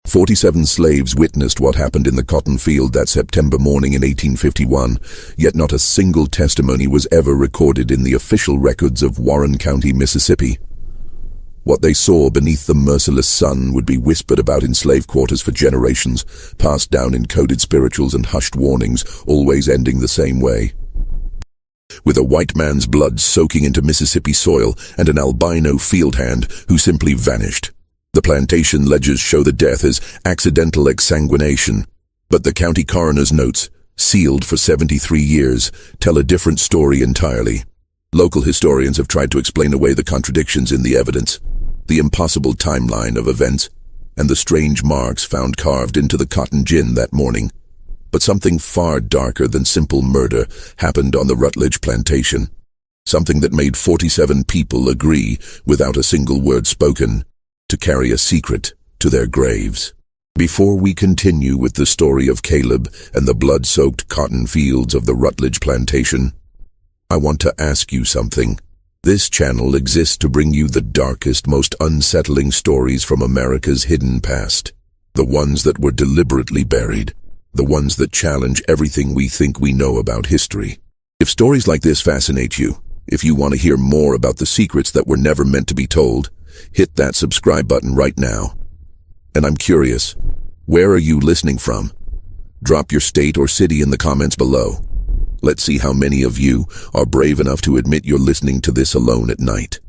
47 slaves witnessed what happened in the cotton field that September morning in 1851, yet not a single testimony was ever recorded in the official records of Warren County, Mississippi. What they saw beneath the merciless sun would be whispered about in slave quarters for generations, passed down in coded spirituals and hushed warnings, always ending the same way. With a white man's blood soaking into Mississippi soil and an albino field hand who simply vanished. The plantation ledgers show the death as accidental exsanguination, but the county coroner's notes, sealed for 73 years, tell a different story entirely. Local historians have tried to explain away the contradictions in the evidence, the impossible timeline of events, and the strange marks found carved into the cotton gin that morning. But something far darker than simple murder happened on the Rutledge plantation. Something that made 47 people agree, without a single word spoken, to carry a secret to their graves. Before we continue with the story of Caleb and the blood-soaked cotton fields of the Rutledge plantation, I want to ask you something. This channel exists to bring you the darkest, most unsettling stories from America's hidden past. The ones that were deliberately buried. The ones that challenge everything we think we know about history. If stories like this fascinate you, if you want to hear more about the secrets that were never meant to be told, hit that subscribe button right now. And I'm curious, where are you listening from? Drop your state or city in the comments below. Let's see how many of you are brave enough to admit you're listening to this alone at night.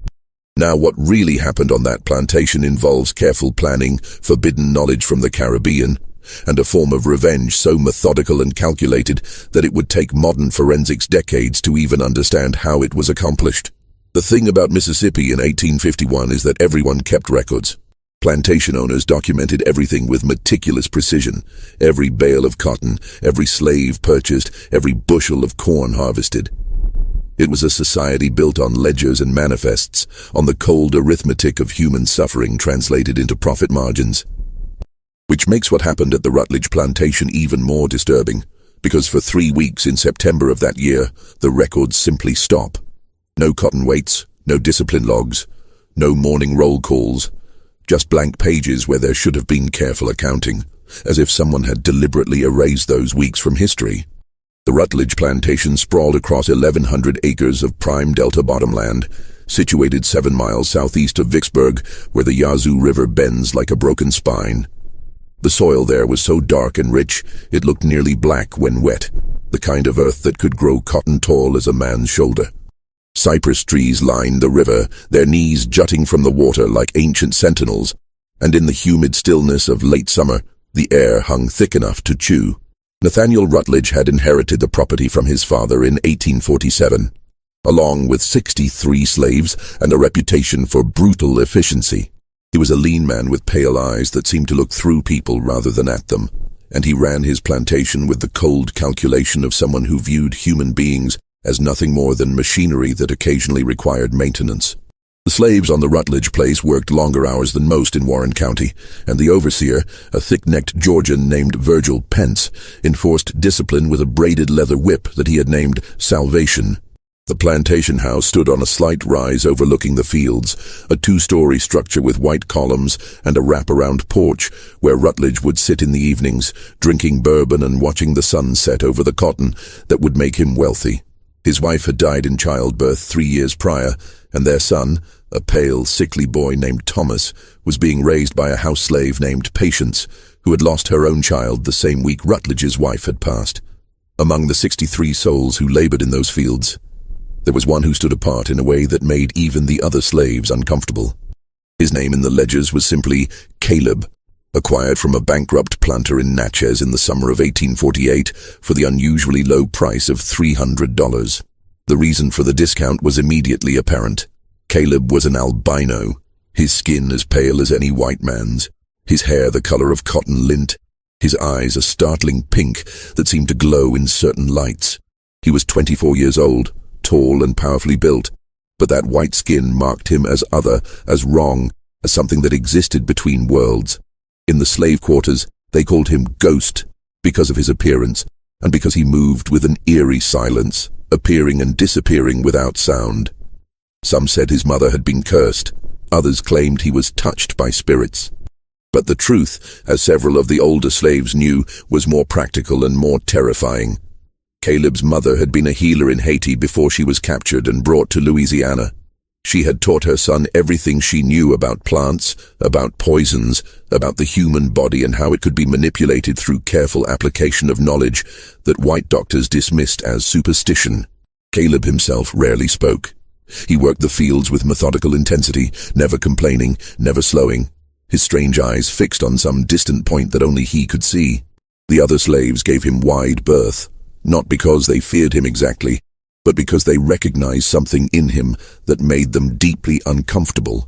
Now, what really happened on that plantation involves careful planning, forbidden knowledge from the Caribbean, and a form of revenge so methodical and calculated that it would take modern forensics decades to even understand how it was accomplished. The thing about Mississippi in 1851 is that everyone kept records. Plantation owners documented everything with meticulous precision. Every bale of cotton, every slave purchased, every bushel of corn harvested. It was a society built on ledgers and manifests, on the cold arithmetic of human suffering translated into profit margins. Which makes what happened at the Rutledge plantation even more disturbing, because for 3 weeks in September of that year, the records simply stop. No cotton weights, no discipline logs, no morning roll calls, just blank pages where there should have been careful accounting, as if someone had deliberately erased those weeks from history. The Rutledge plantation sprawled across 1,100 acres of prime delta bottomland, situated 7 miles southeast of Vicksburg, where the Yazoo River bends like a broken spine. The soil there was so dark and rich, it looked nearly black when wet, the kind of earth that could grow cotton tall as a man's shoulder. Cypress trees lined the river, their knees jutting from the water like ancient sentinels, and in the humid stillness of late summer, the air hung thick enough to chew. Nathaniel Rutledge had inherited the property from his father in 1847, along with 63 slaves and a reputation for brutal efficiency. He was a lean man with pale eyes that seemed to look through people rather than at them, and he ran his plantation with the cold calculation of someone who viewed human beings as nothing more than machinery that occasionally required maintenance. The slaves on the Rutledge place worked longer hours than most in Warren County, and the overseer, a thick-necked Georgian named Virgil Pence, enforced discipline with a braided leather whip that he had named Salvation. The plantation house stood on a slight rise overlooking the fields, a 2-story structure with white columns and a wrap-around porch where Rutledge would sit in the evenings, drinking bourbon and watching the sun set over the cotton that would make him wealthy. His wife had died in childbirth 3 years prior, and their son, a pale, sickly boy named Thomas, was being raised by a house slave named Patience, who had lost her own child the same week Rutledge's wife had passed. Among the 63 souls who labored in those fields, there was one who stood apart in a way that made even the other slaves uncomfortable. His name in the ledgers was simply Caleb, acquired from a bankrupt planter in Natchez in the summer of 1848 for the unusually low price of $300. The reason for the discount was immediately apparent. Caleb was an albino, his skin as pale as any white man's, his hair the color of cotton lint, his eyes a startling pink that seemed to glow in certain lights. He was 24 years old, tall and powerfully built, but that white skin marked him as other, as wrong, as something that existed between worlds. In the slave quarters, they called him Ghost because of his appearance and because he moved with an eerie silence, appearing and disappearing without sound. Some said his mother had been cursed. Others claimed he was touched by spirits. But the truth, as several of the older slaves knew, was more practical and more terrifying. Caleb's mother had been a healer in Haiti before she was captured and brought to Louisiana. She had taught her son everything she knew about plants, about poisons, about the human body and how it could be manipulated through careful application of knowledge that white doctors dismissed as superstition. Caleb himself rarely spoke. He worked the fields with methodical intensity, never complaining, never slowing, his strange eyes fixed on some distant point that only he could see. The other slaves gave him wide berth, not because they feared him exactly, but because they recognized something in him that made them deeply uncomfortable,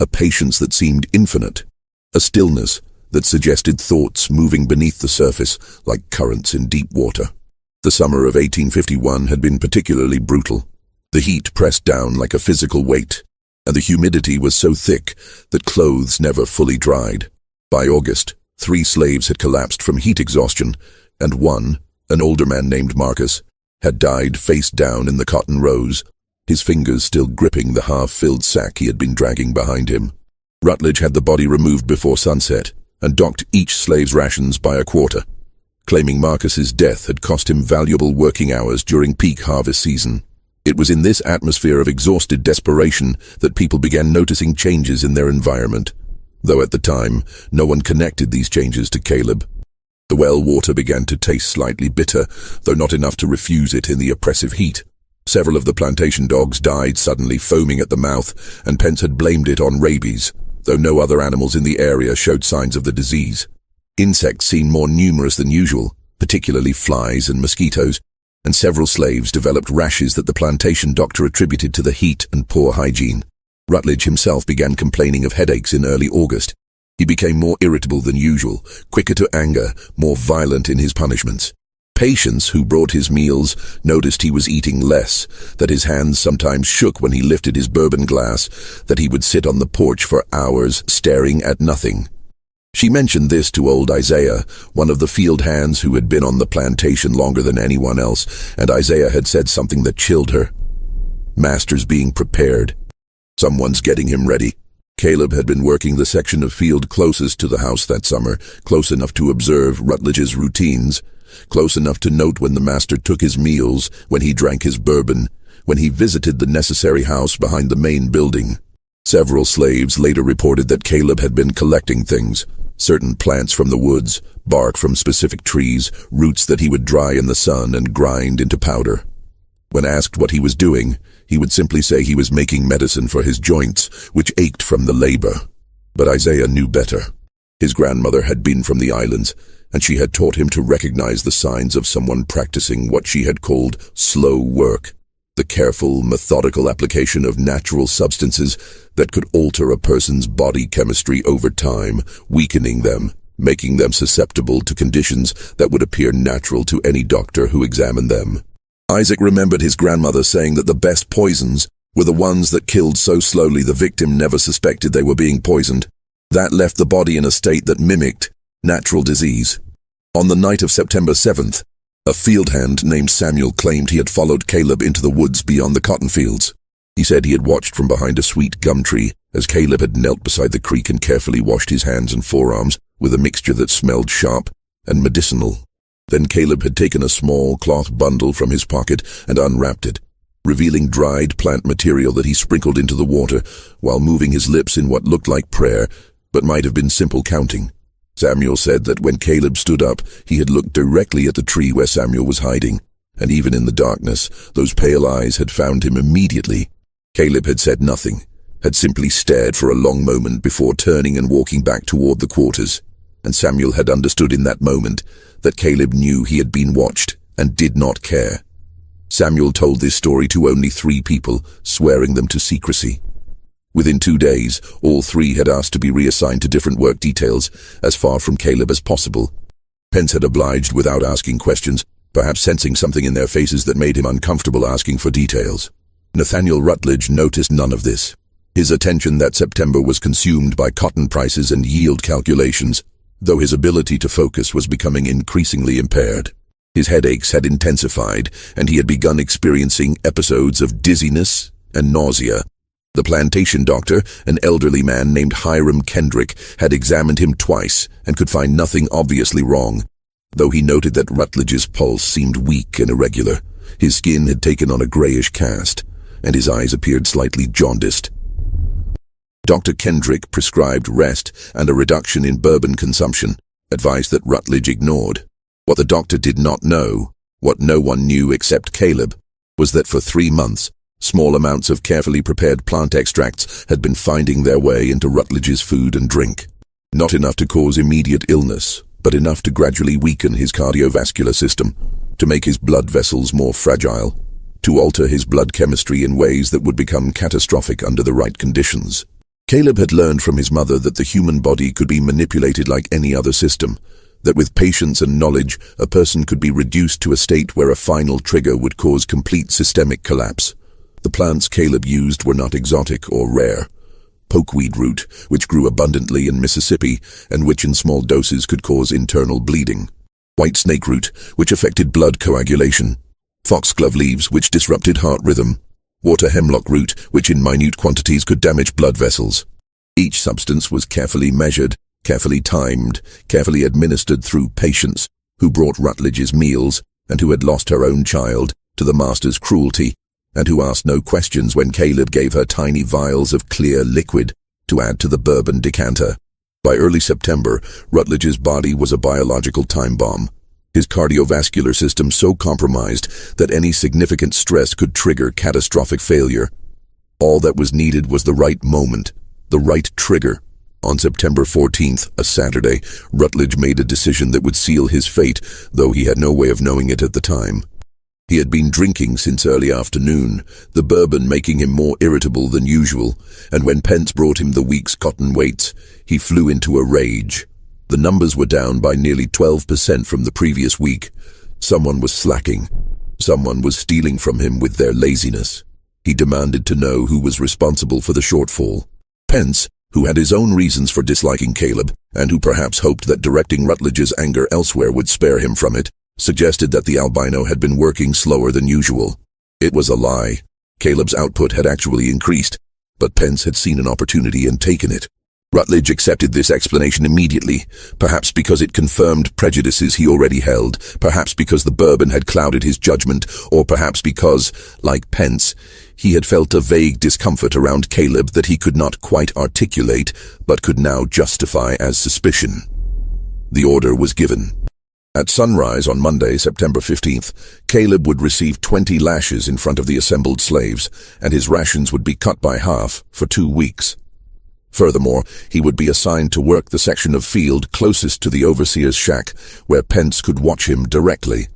a patience that seemed infinite, a stillness that suggested thoughts moving beneath the surface like currents in deep water. The summer of 1851 had been particularly brutal. The heat pressed down like a physical weight, and the humidity was so thick that clothes never fully dried. By August, 3 slaves had collapsed from heat exhaustion, and one, an older man named Marcus, had died face down in the cotton rows, his fingers still gripping the half-filled sack he had been dragging behind him. Rutledge had the body removed before sunset and docked each slave's rations by a quarter, claiming Marcus's death had cost him valuable working hours during peak harvest season. It was in this atmosphere of exhausted desperation that people began noticing changes in their environment, though at the time no one connected these changes to Caleb. The well water began to taste slightly bitter, though not enough to refuse it in the oppressive heat. Several of the plantation dogs died suddenly, foaming at the mouth, and Pence had blamed it on rabies, though no other animals in the area showed signs of the disease. Insects seemed more numerous than usual, particularly flies and mosquitoes, and several slaves developed rashes that the plantation doctor attributed to the heat and poor hygiene. Rutledge himself began complaining of headaches in early August. He became more irritable than usual, quicker to anger, more violent in his punishments. Patients who brought his meals noticed he was eating less, that his hands sometimes shook when he lifted his bourbon glass, that he would sit on the porch for hours staring at nothing. She mentioned this to old Isaiah, one of the field hands who had been on the plantation longer than anyone else, and Isaiah had said something that chilled her. "Master's being prepared. Someone's getting him ready." Caleb had been working the section of field closest to the house that summer, close enough to observe Rutledge's routines, close enough to note when the master took his meals, when he drank his bourbon, when he visited the necessary house behind the main building. Several slaves later reported that Caleb had been collecting things, certain plants from the woods, bark from specific trees, roots that he would dry in the sun and grind into powder. When asked what he was doing, he would simply say he was making medicine for his joints, which ached from the labor. But Isaiah knew better. His grandmother had been from the islands, and she had taught him to recognize the signs of someone practicing what she had called slow work, the careful, methodical application of natural substances that could alter a person's body chemistry over time, weakening them, making them susceptible to conditions that would appear natural to any doctor who examined them. Isaac remembered his grandmother saying that the best poisons were the ones that killed so slowly the victim never suspected they were being poisoned. That left the body in a state that mimicked natural disease. On the night of September 7th, a field hand named Samuel claimed he had followed Caleb into the woods beyond the cotton fields. He said he had watched from behind a sweet gum tree as Caleb had knelt beside the creek and carefully washed his hands and forearms with a mixture that smelled sharp and medicinal. Then Caleb had taken a small cloth bundle from his pocket and unwrapped it, revealing dried plant material that he sprinkled into the water while moving his lips in what looked like prayer, but might have been simple counting. Samuel said that when Caleb stood up, he had looked directly at the tree where Samuel was hiding, and even in the darkness, those pale eyes had found him immediately. Caleb had said nothing, had simply stared for a long moment before turning and walking back toward the quarters, and Samuel had understood in that moment that Caleb knew he had been watched and did not care. Samuel told this story to only 3 people, swearing them to secrecy. Within 2 days, all 3 had asked to be reassigned to different work details, as far from Caleb as possible. Pence had obliged without asking questions, perhaps sensing something in their faces that made him uncomfortable asking for details. Nathaniel Rutledge noticed none of this. His attention that September was consumed by cotton prices and yield calculations, though his ability to focus was becoming increasingly impaired. His headaches had intensified, and he had begun experiencing episodes of dizziness and nausea. The plantation doctor, an elderly man named Hiram Kendrick, had examined him twice and could find nothing obviously wrong, though he noted that Rutledge's pulse seemed weak and irregular. His skin had taken on a grayish cast, and his eyes appeared slightly jaundiced. Dr. Kendrick prescribed rest and a reduction in bourbon consumption, advice that Rutledge ignored. What the doctor did not know, what no one knew except Caleb, was that for 3 months, small amounts of carefully prepared plant extracts had been finding their way into Rutledge's food and drink. Not enough to cause immediate illness, but enough to gradually weaken his cardiovascular system, to make his blood vessels more fragile, to alter his blood chemistry in ways that would become catastrophic under the right conditions. Caleb had learned from his mother that the human body could be manipulated like any other system, that with patience and knowledge, a person could be reduced to a state where a final trigger would cause complete systemic collapse. The plants Caleb used were not exotic or rare. Pokeweed root, which grew abundantly in Mississippi and which in small doses could cause internal bleeding. White snake root, which affected blood coagulation. Foxglove leaves, which disrupted heart rhythm. Water hemlock root, which in minute quantities could damage blood vessels. Each substance was carefully measured, carefully timed, carefully administered through patients who brought Rutledge's meals and who had lost her own child to the master's cruelty, and who asked no questions when Caleb gave her tiny vials of clear liquid to add to the bourbon decanter. By early September, Rutledge's body was a biological time bomb. His cardiovascular system so compromised that any significant stress could trigger catastrophic failure. All that was needed was the right moment, the right trigger. On September 14th, a Saturday, Rutledge made a decision that would seal his fate, though he had no way of knowing it at the time. He had been drinking since early afternoon, the bourbon making him more irritable than usual, and when Pence brought him the week's cotton weights, he flew into a rage. The numbers were down by nearly 12% from the previous week. Someone was slacking. Someone was stealing from him with their laziness. He demanded to know who was responsible for the shortfall. Pence, who had his own reasons for disliking Caleb, and who perhaps hoped that directing Rutledge's anger elsewhere would spare him from it, suggested that the albino had been working slower than usual. It was a lie. Caleb's output had actually increased, but Pence had seen an opportunity and taken it. Rutledge accepted this explanation immediately, perhaps because it confirmed prejudices he already held, perhaps because the bourbon had clouded his judgment, or perhaps because, like Pence, he had felt a vague discomfort around Caleb that he could not quite articulate, but could now justify as suspicion. The order was given. At sunrise on Monday, September 15th, Caleb would receive 20 lashes in front of the assembled slaves, and his rations would be cut by half for 2 weeks. Furthermore, he would be assigned to work the section of field closest to the overseer's shack, where Pence could watch him directly.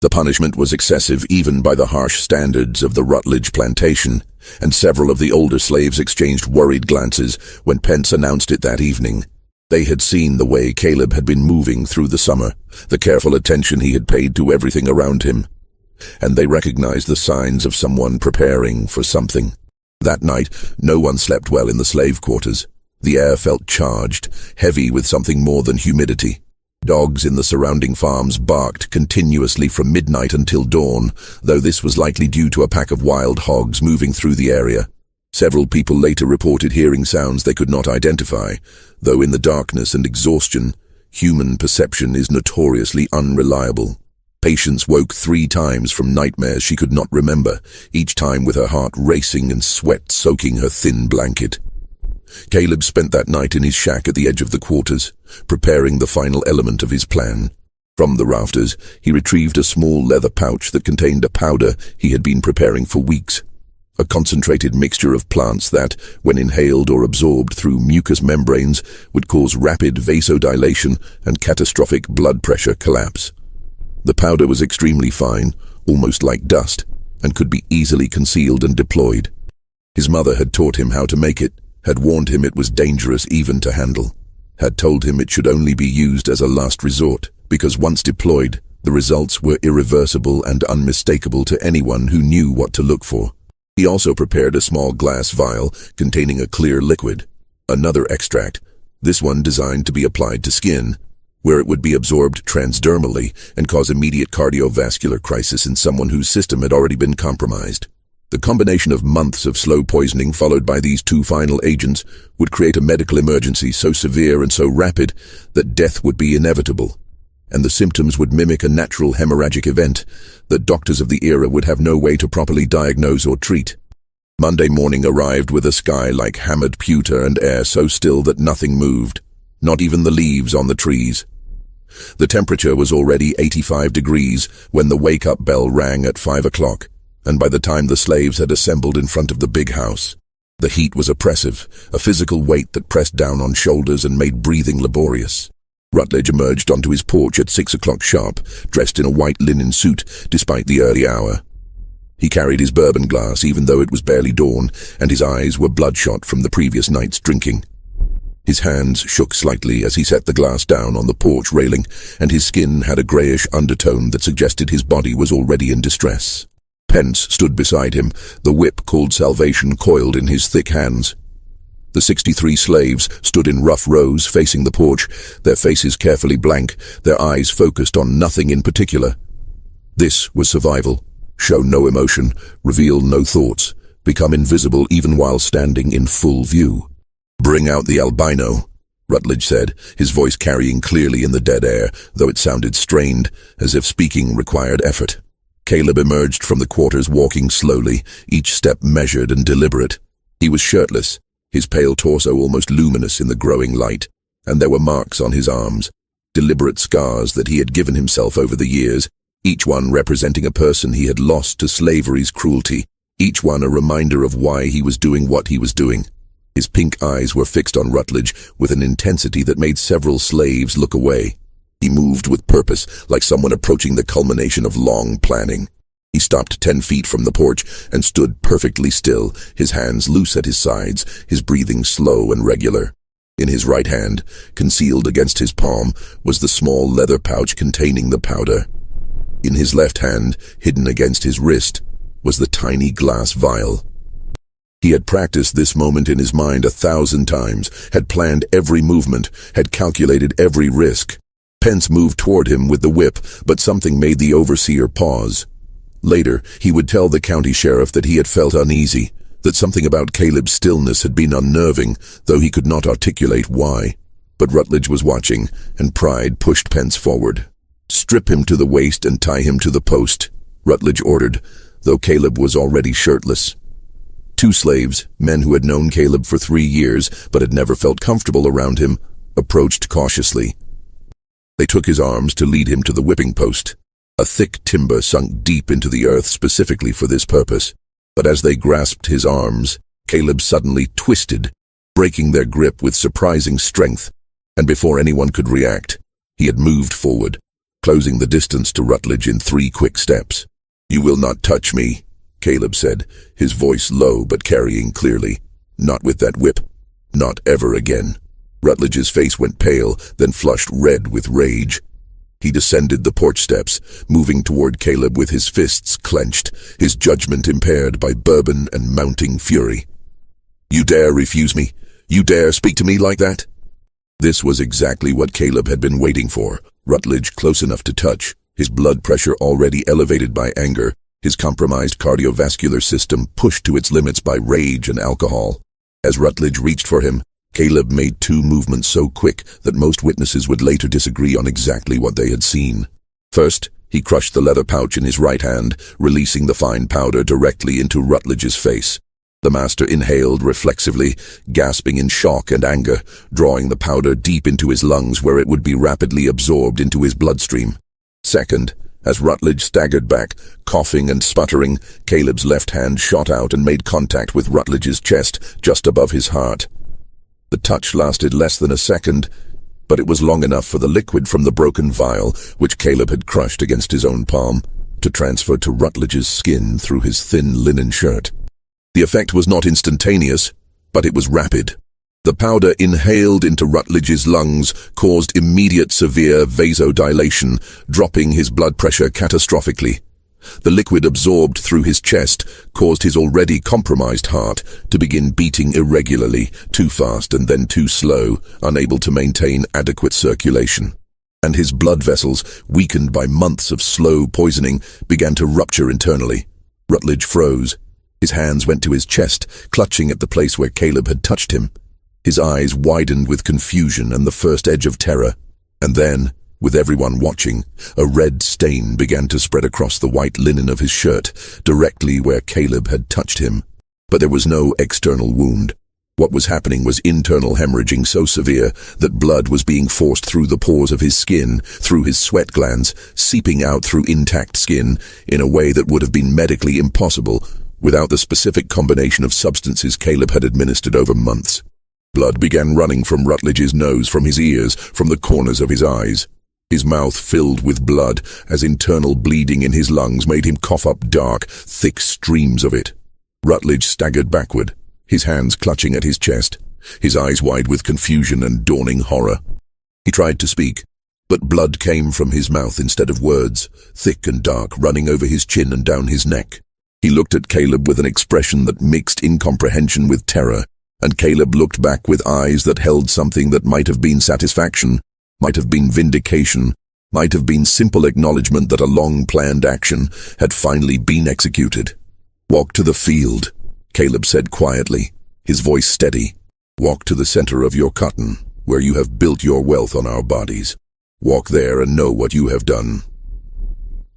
The punishment was excessive even by the harsh standards of the Rutledge plantation, and several of the older slaves exchanged worried glances when Pence announced it that evening. They had seen the way Caleb had been moving through the summer, the careful attention he had paid to everything around him, and they recognized the signs of someone preparing for something. That night, no one slept well in the slave quarters. The air felt charged, heavy with something more than humidity. Dogs in the surrounding farms barked continuously from midnight until dawn, though this was likely due to a pack of wild hogs moving through the area. Several people later reported hearing sounds they could not identify, though in the darkness and exhaustion, human perception is notoriously unreliable. Patience woke 3 times from nightmares she could not remember, each time with her heart racing and sweat soaking her thin blanket. Caleb spent that night in his shack at the edge of the quarters, preparing the final element of his plan. From the rafters, he retrieved a small leather pouch that contained a powder he had been preparing for weeks. A concentrated mixture of plants that, when inhaled or absorbed through mucous membranes, would cause rapid vasodilation and catastrophic blood pressure collapse. The powder was extremely fine, almost like dust, and could be easily concealed and deployed. His mother had taught him how to make it, had warned him it was dangerous even to handle, had told him it should only be used as a last resort, because once deployed, the results were irreversible and unmistakable to anyone who knew what to look for. He also prepared a small glass vial containing a clear liquid, another extract, this one designed to be applied to skin, where it would be absorbed transdermally and cause immediate cardiovascular crisis in someone whose system had already been compromised. The combination of months of slow poisoning followed by these two final agents would create a medical emergency so severe and so rapid that death would be inevitable, and the symptoms would mimic a natural hemorrhagic event that doctors of the era would have no way to properly diagnose or treat. Monday morning arrived with a sky like hammered pewter and air so still that nothing moved, not even the leaves on the trees. The temperature was already 85 degrees when the wake-up bell rang at 5 o'clock, and by the time the slaves had assembled in front of the big house, the heat was oppressive, a physical weight that pressed down on shoulders and made breathing laborious. Rutledge emerged onto his porch at 6 o'clock sharp, dressed in a white linen suit despite the early hour. He carried his bourbon glass even though it was barely dawn, and his eyes were bloodshot from the previous night's drinking. His hands shook slightly as he set the glass down on the porch railing, and his skin had a greyish undertone that suggested his body was already in distress. Pence stood beside him, the whip called Salvation coiled in his thick hands. The 63 slaves stood in rough rows facing the porch, their faces carefully blank, their eyes focused on nothing in particular. This was survival. Show no emotion, reveal no thoughts, become invisible even while standing in full view. "Bring out the albino," Rutledge said, his voice carrying clearly in the dead air, though it sounded strained, as if speaking required effort. Caleb emerged from the quarters walking slowly, each step measured and deliberate. He was shirtless, his pale torso almost luminous in the growing light, and there were marks on his arms, deliberate scars that he had given himself over the years, each one representing a person he had lost to slavery's cruelty, each one a reminder of why he was doing what he was doing. His pink eyes were fixed on Rutledge with an intensity that made several slaves look away. He moved with purpose, like someone approaching the culmination of long planning. He stopped 10 feet from the porch and stood perfectly still, his hands loose at his sides, his breathing slow and regular. In his right hand, concealed against his palm, was the small leather pouch containing the powder. In his left hand, hidden against his wrist, was the tiny glass vial. He had practiced this moment in his mind 1,000 times, had planned every movement, had calculated every risk. Pence moved toward him with the whip, but something made the overseer pause. Later, he would tell the county sheriff that he had felt uneasy, that something about Caleb's stillness had been unnerving, though he could not articulate why. But Rutledge was watching, and pride pushed Pence forward. "Strip him to the waist and tie him to the post," Rutledge ordered, though Caleb was already shirtless. 2 slaves, men who had known Caleb for 3 years but had never felt comfortable around him, approached cautiously. They took his arms to lead him to the whipping post, a thick timber sunk deep into the earth specifically for this purpose. But as they grasped his arms, Caleb suddenly twisted, breaking their grip with surprising strength, and before anyone could react, he had moved forward, closing the distance to Rutledge in 3 quick steps. "You will not touch me," Caleb said, his voice low but carrying clearly. "Not with that whip. Not ever again." Rutledge's face went pale, then flushed red with rage. He descended the porch steps, moving toward Caleb with his fists clenched, his judgment impaired by bourbon and mounting fury. "You dare refuse me? You dare speak to me like that?" This was exactly what Caleb had been waiting for. Rutledge close enough to touch, his blood pressure already elevated by anger, his compromised cardiovascular system pushed to its limits by rage and alcohol. As Rutledge reached for him, Caleb made 2 movements so quick that most witnesses would later disagree on exactly what they had seen. First, he crushed the leather pouch in his right hand, releasing the fine powder directly into Rutledge's face. The master inhaled reflexively, gasping in shock and anger, drawing the powder deep into his lungs where it would be rapidly absorbed into his bloodstream. Second, as Rutledge staggered back, coughing and sputtering, Caleb's left hand shot out and made contact with Rutledge's chest, just above his heart. The touch lasted less than a second, but it was long enough for the liquid from the broken vial, which Caleb had crushed against his own palm, to transfer to Rutledge's skin through his thin linen shirt. The effect was not instantaneous, but it was rapid. The powder inhaled into Rutledge's lungs caused immediate severe vasodilation, dropping his blood pressure catastrophically. The liquid absorbed through his chest caused his already compromised heart to begin beating irregularly, too fast and then too slow, unable to maintain adequate circulation. And his blood vessels, weakened by months of slow poisoning, began to rupture internally. Rutledge froze, His hands went to his chest, clutching at the place where Caleb had touched him. His eyes widened with confusion and the first edge of terror. And then, with everyone watching, a red stain began to spread across the white linen of his shirt, directly where Caleb had touched him. But there was no external wound. What was happening was internal hemorrhaging so severe that blood was being forced through the pores of his skin, through his sweat glands, seeping out through intact skin in a way that would have been medically impossible without the specific combination of substances Caleb had administered over months. Blood began running from Rutledge's nose, from his ears, from the corners of his eyes. His mouth filled with blood as internal bleeding in his lungs made him cough up dark, thick streams of it. Rutledge staggered backward, his hands clutching at his chest, his eyes wide with confusion and dawning horror. He tried to speak, but blood came from his mouth instead of words, thick and dark, running over his chin and down his neck. He looked at Caleb with an expression that mixed incomprehension with terror, and Caleb looked back with eyes that held something that might have been satisfaction, might have been vindication, might have been simple acknowledgement that a long-planned action had finally been executed. "Walk to the field," Caleb said quietly, his voice steady. "Walk to the center of your cotton, where you have built your wealth on our bodies. Walk there and know what you have done."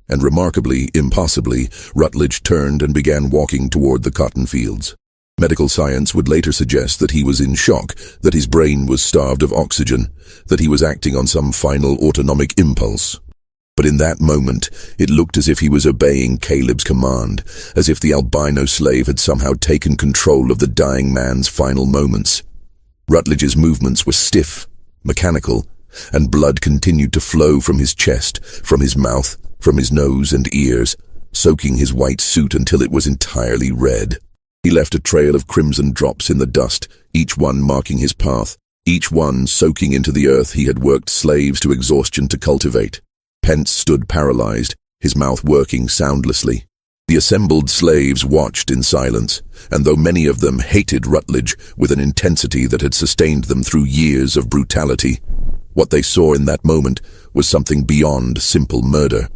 And remarkably, impossibly, Rutledge turned and began walking toward the cotton fields. Medical science would later suggest that he was in shock, that his brain was starved of oxygen, that he was acting on some final autonomic impulse. But in that moment, it looked as if he was obeying Caleb's command, as if the albino slave had somehow taken control of the dying man's final moments. Rutledge's movements were stiff, mechanical, and blood continued to flow from his chest, from his mouth, from his nose and ears, soaking his white suit until it was entirely red. He left a trail of crimson drops in the dust, each one marking his path, each one soaking into the earth he had worked slaves to exhaustion to cultivate. Pence stood paralyzed, his mouth working soundlessly. The assembled slaves watched in silence, and though many of them hated Rutledge with an intensity that had sustained them through years of brutality, what they saw in that moment was something beyond simple murder.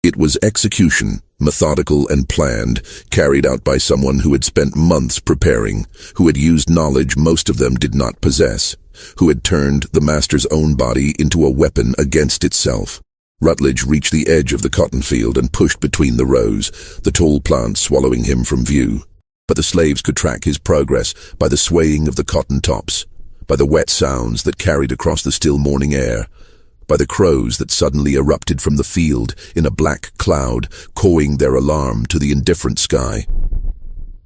It was execution, methodical and planned, carried out by someone who had spent months preparing, who had used knowledge most of them did not possess, who had turned the master's own body into a weapon against itself. Rutledge reached the edge of the cotton field and pushed between the rows, the tall plants swallowing him from view. But the slaves could track his progress by the swaying of the cotton tops, by the wet sounds that carried across the still morning air, by the crows that suddenly erupted from the field in a black cloud, cawing their alarm to the indifferent sky.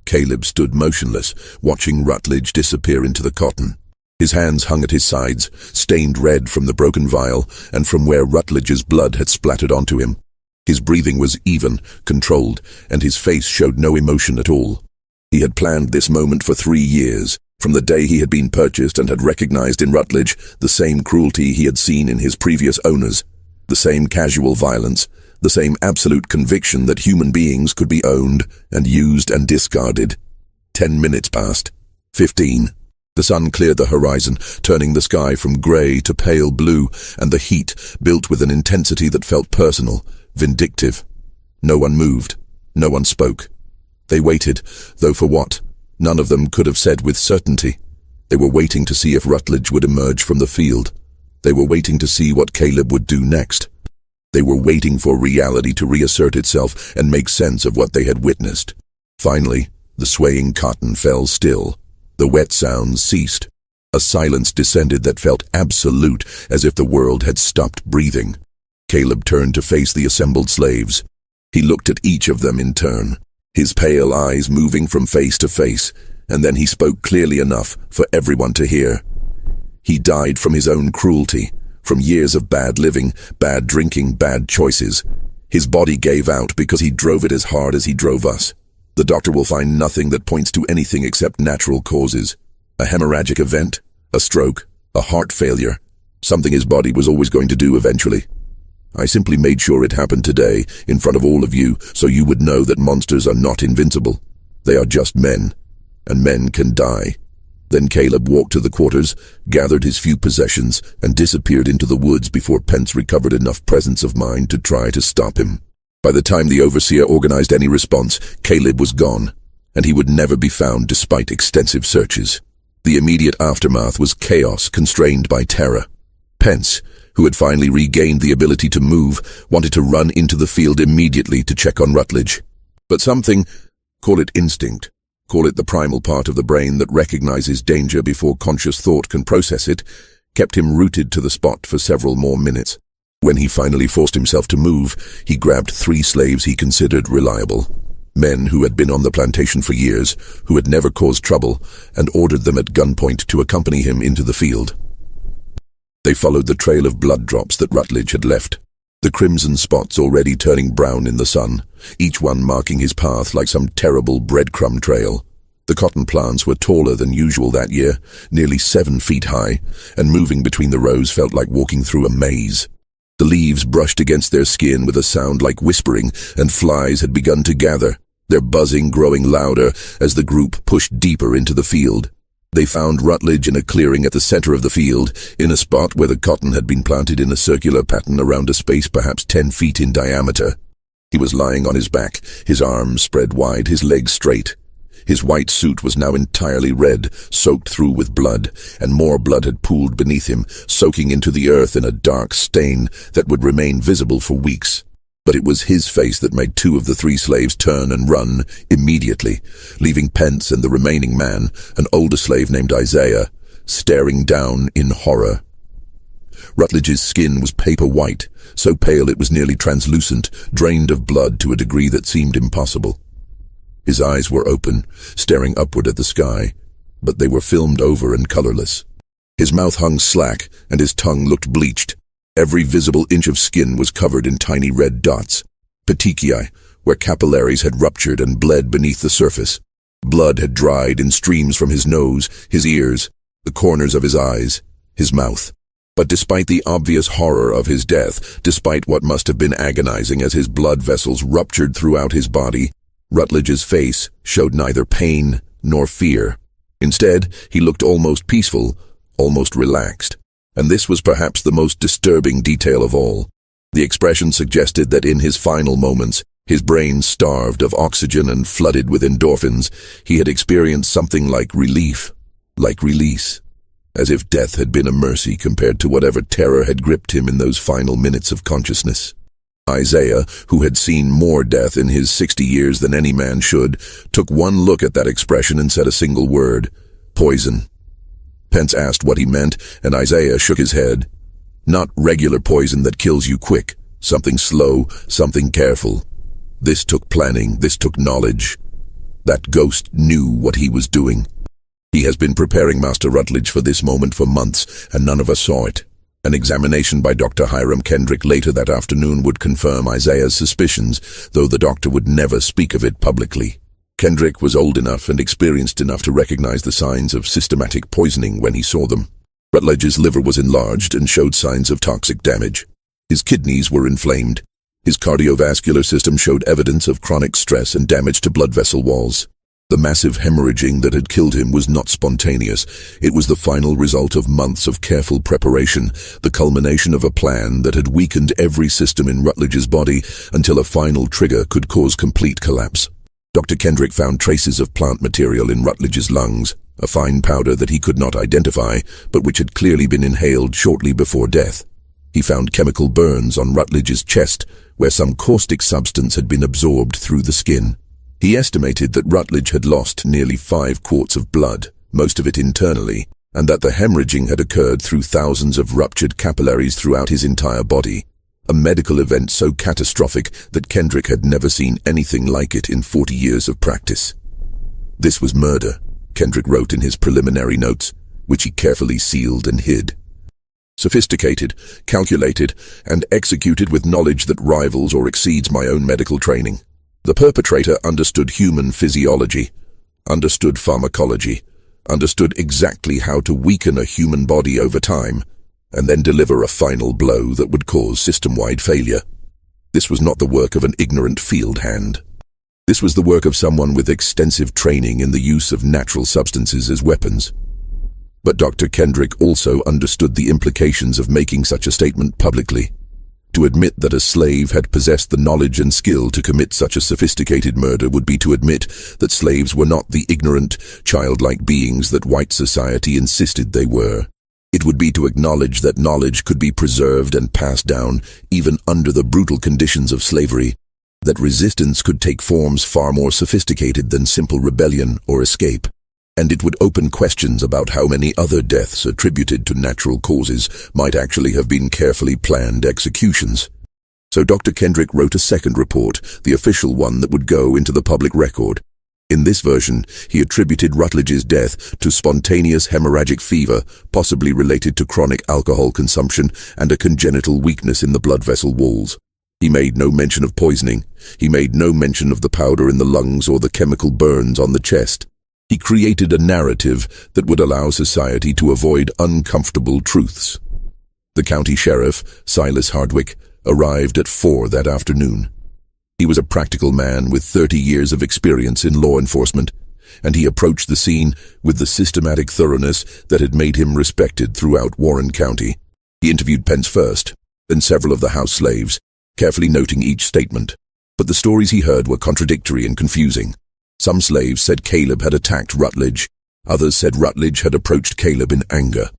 Caleb stood motionless, watching Rutledge disappear into the cotton. His hands hung at his sides, stained red from the broken vial and from where Rutledge's blood had splattered onto him. His breathing was even, controlled, and his face showed no emotion at all. He had planned this moment for 3 years, from the day he had been purchased and had recognized in Rutledge the same cruelty he had seen in his previous owners, the same casual violence, the same absolute conviction that human beings could be owned and used and discarded. 10 minutes passed. 15. The sun cleared the horizon, turning the sky from grey to pale blue, and the heat built with an intensity that felt personal, vindictive. No one moved. No one spoke. They waited, though for what? None of them could have said with certainty. They were waiting to see if Rutledge would emerge from the field. They were waiting to see what Caleb would do next. They were waiting for reality to reassert itself and make sense of what they had witnessed. Finally, the swaying cotton fell still. The wet sounds ceased. A silence descended that felt absolute, as if the world had stopped breathing. Caleb turned to face the assembled slaves. He looked at each of them in turn, his pale eyes moving from face to face, and then he spoke clearly enough for everyone to hear. He died from his own cruelty, from years of bad living, bad drinking, bad choices. His body gave out because he drove it as hard as he drove us. The doctor will find nothing that points to anything except natural causes. A hemorrhagic event, a stroke, a heart failure, something his body was always going to do eventually. I simply made sure it happened today, in front of all of you, so you would know that monsters are not invincible. They are just men, and men can die. Then Caleb walked to the quarters, gathered his few possessions, and disappeared into the woods before Pence recovered enough presence of mind to try to stop him. By the time the overseer organized any response, Caleb was gone, and he would never be found despite extensive searches. The immediate aftermath was chaos constrained by terror. Pence, who had finally regained the ability to move, wanted to run into the field immediately to check on Rutledge. But something, call it instinct, call it the primal part of the brain that recognizes danger before conscious thought can process it, kept him rooted to the spot for several more minutes. When he finally forced himself to move, he grabbed 3 slaves he considered reliable. Men who had been on the plantation for years, who had never caused trouble, and ordered them at gunpoint to accompany him into the field. They followed the trail of blood drops that Rutledge had left, the crimson spots already turning brown in the sun, each one marking his path like some terrible breadcrumb trail. The cotton plants were taller than usual that year, nearly 7 feet high, and moving between the rows felt like walking through a maze. The leaves brushed against their skin with a sound like whispering, and flies had begun to gather, their buzzing growing louder as the group pushed deeper into the field. They found Rutledge in a clearing at the center of the field, in a spot where the cotton had been planted in a circular pattern around a space perhaps 10 feet in diameter. He was lying on his back, his arms spread wide, his legs straight. His white suit was now entirely red, soaked through with blood, and more blood had pooled beneath him, soaking into the earth in a dark stain that would remain visible for weeks. But it was his face that made 2 of the 3 slaves turn and run immediately, leaving Pence and the remaining man, an older slave named Isaiah, staring down in horror. Rutledge's skin was paper white, so pale it was nearly translucent, drained of blood to a degree that seemed impossible. His eyes were open, staring upward at the sky, but they were filmed over and colorless. His mouth hung slack, and his tongue looked bleached. Every visible inch of skin was covered in tiny red dots, petechiae, where capillaries had ruptured and bled beneath the surface. Blood had dried in streams from his nose, his ears, the corners of his eyes, his mouth. But despite the obvious horror of his death, despite what must have been agonizing as his blood vessels ruptured throughout his body, Rutledge's face showed neither pain nor fear. Instead, he looked almost peaceful, almost relaxed. And this was perhaps the most disturbing detail of all. The expression suggested that in his final moments, his brain starved of oxygen and flooded with endorphins, he had experienced something like relief, like release, as if death had been a mercy compared to whatever terror had gripped him in those final minutes of consciousness. Isaiah, who had seen more death in his 60 years than any man should, took one look at that expression and said a single word: poison. Pence asked what he meant, and Isaiah shook his head. Not regular poison that kills you quick. Something slow, something careful. This took planning, this took knowledge. That ghost knew what he was doing. He has been preparing Master Rutledge for this moment for months, and none of us saw it. An examination by Dr. Hiram Kendrick later that afternoon would confirm Isaiah's suspicions, though the doctor would never speak of it publicly. Kendrick was old enough and experienced enough to recognize the signs of systematic poisoning when he saw them. Rutledge's liver was enlarged and showed signs of toxic damage. His kidneys were inflamed. His cardiovascular system showed evidence of chronic stress and damage to blood vessel walls. The massive hemorrhaging that had killed him was not spontaneous. It was the final result of months of careful preparation, the culmination of a plan that had weakened every system in Rutledge's body until a final trigger could cause complete collapse. Dr. Kendrick found traces of plant material in Rutledge's lungs, a fine powder that he could not identify, but which had clearly been inhaled shortly before death. He found chemical burns on Rutledge's chest, where some caustic substance had been absorbed through the skin. He estimated that Rutledge had lost nearly 5 quarts of blood, most of it internally, and that the hemorrhaging had occurred through thousands of ruptured capillaries throughout his entire body. A medical event so catastrophic that Kendrick had never seen anything like it in 40 years of practice. This was murder, Kendrick wrote in his preliminary notes, which he carefully sealed and hid. Sophisticated, calculated, and executed with knowledge that rivals or exceeds my own medical training. The perpetrator understood human physiology, understood pharmacology, understood exactly how to weaken a human body over time, and then deliver a final blow that would cause system-wide failure. This was not the work of an ignorant field hand. This was the work of someone with extensive training in the use of natural substances as weapons. But Dr. Kendrick also understood the implications of making such a statement publicly. To admit that a slave had possessed the knowledge and skill to commit such a sophisticated murder would be to admit that slaves were not the ignorant, childlike beings that white society insisted they were. It would be to acknowledge that knowledge could be preserved and passed down even under the brutal conditions of slavery, that resistance could take forms far more sophisticated than simple rebellion or escape. And it would open questions about how many other deaths attributed to natural causes might actually have been carefully planned executions. So Dr. Kendrick wrote a second report, the official one that would go into the public record. In this version, he attributed Rutledge's death to spontaneous hemorrhagic fever, possibly related to chronic alcohol consumption and a congenital weakness in the blood vessel walls. He made no mention of poisoning. He made no mention of the powder in the lungs or the chemical burns on the chest. He created a narrative that would allow society to avoid uncomfortable truths. The county sheriff, Silas Hardwick, arrived at 4 that afternoon. He was a practical man with 30 years of experience in law enforcement, and he approached the scene with the systematic thoroughness that had made him respected throughout Warren County. He interviewed Pence first, then several of the house slaves, carefully noting each statement. But the stories he heard were contradictory and confusing. Some slaves said Caleb had attacked Rutledge. Others said Rutledge had approached Caleb in anger.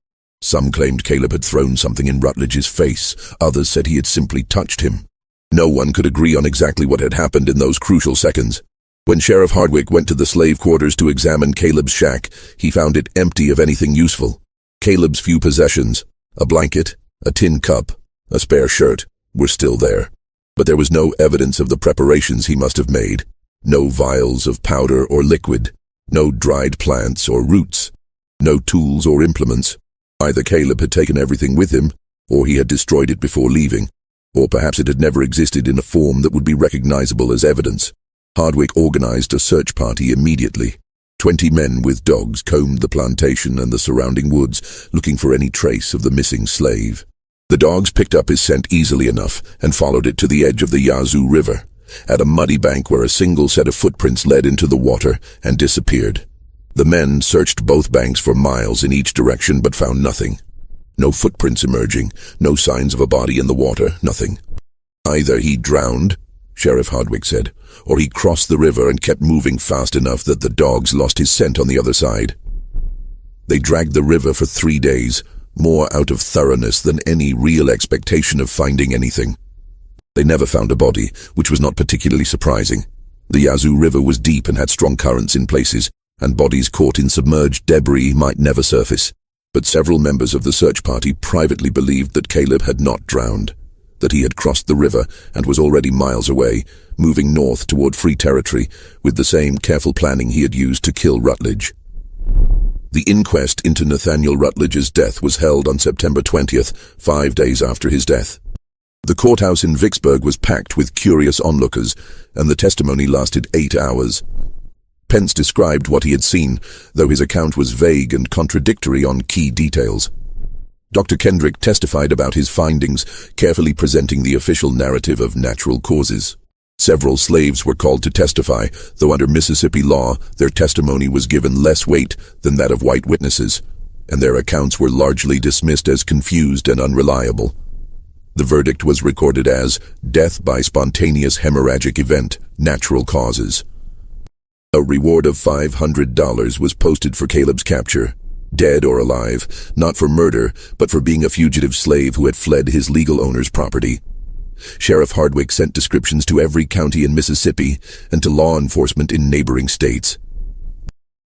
Some claimed Caleb had thrown something in Rutledge's face. Others said he had simply touched him. No one could agree on exactly what had happened in those crucial seconds. When Sheriff Hardwick went to the slave quarters to examine Caleb's shack, he found it empty of anything useful. Caleb's few possessions, a blanket, a tin cup, a spare shirt, were still there. But there was no evidence of the preparations he must have made. No vials of powder or liquid, no dried plants or roots, no tools or implements. Either Caleb had taken everything with him, or he had destroyed it before leaving, or perhaps it had never existed in a form that would be recognizable as evidence. Hardwick organized a search party immediately. 20 men with dogs combed the plantation and the surrounding woods, looking for any trace of the missing slave. The dogs picked up his scent easily enough and followed it to the edge of the Yazoo River, at a muddy bank where a single set of footprints led into the water and disappeared. The men searched both banks for miles in each direction but found nothing. No footprints emerging, no signs of a body in the water, nothing. Either he drowned, Sheriff Hardwick said, or he crossed the river and kept moving fast enough that the dogs lost his scent on the other side. They dragged the river for 3 days, more out of thoroughness than any real expectation of finding anything. They never found a body, which was not particularly surprising. The Yazoo River was deep and had strong currents in places, and bodies caught in submerged debris might never surface. But several members of the search party privately believed that Caleb had not drowned, that he had crossed the river and was already miles away, moving north toward free territory, with the same careful planning he had used to kill Rutledge. The inquest into Nathaniel Rutledge's death was held on September 20th, 5 days after his death. The courthouse in Vicksburg was packed with curious onlookers, and the testimony lasted 8 hours. Pence described what he had seen, though his account was vague and contradictory on key details. Dr. Kendrick testified about his findings, carefully presenting the official narrative of natural causes. Several slaves were called to testify, though under Mississippi law, their testimony was given less weight than that of white witnesses, and their accounts were largely dismissed as confused and unreliable. The verdict was recorded as death by spontaneous hemorrhagic event, natural causes. A reward of $500 was posted for Caleb's capture, dead or alive, not for murder, but for being a fugitive slave who had fled his legal owner's property. Sheriff Hardwick sent descriptions to every county in Mississippi and to law enforcement in neighboring states.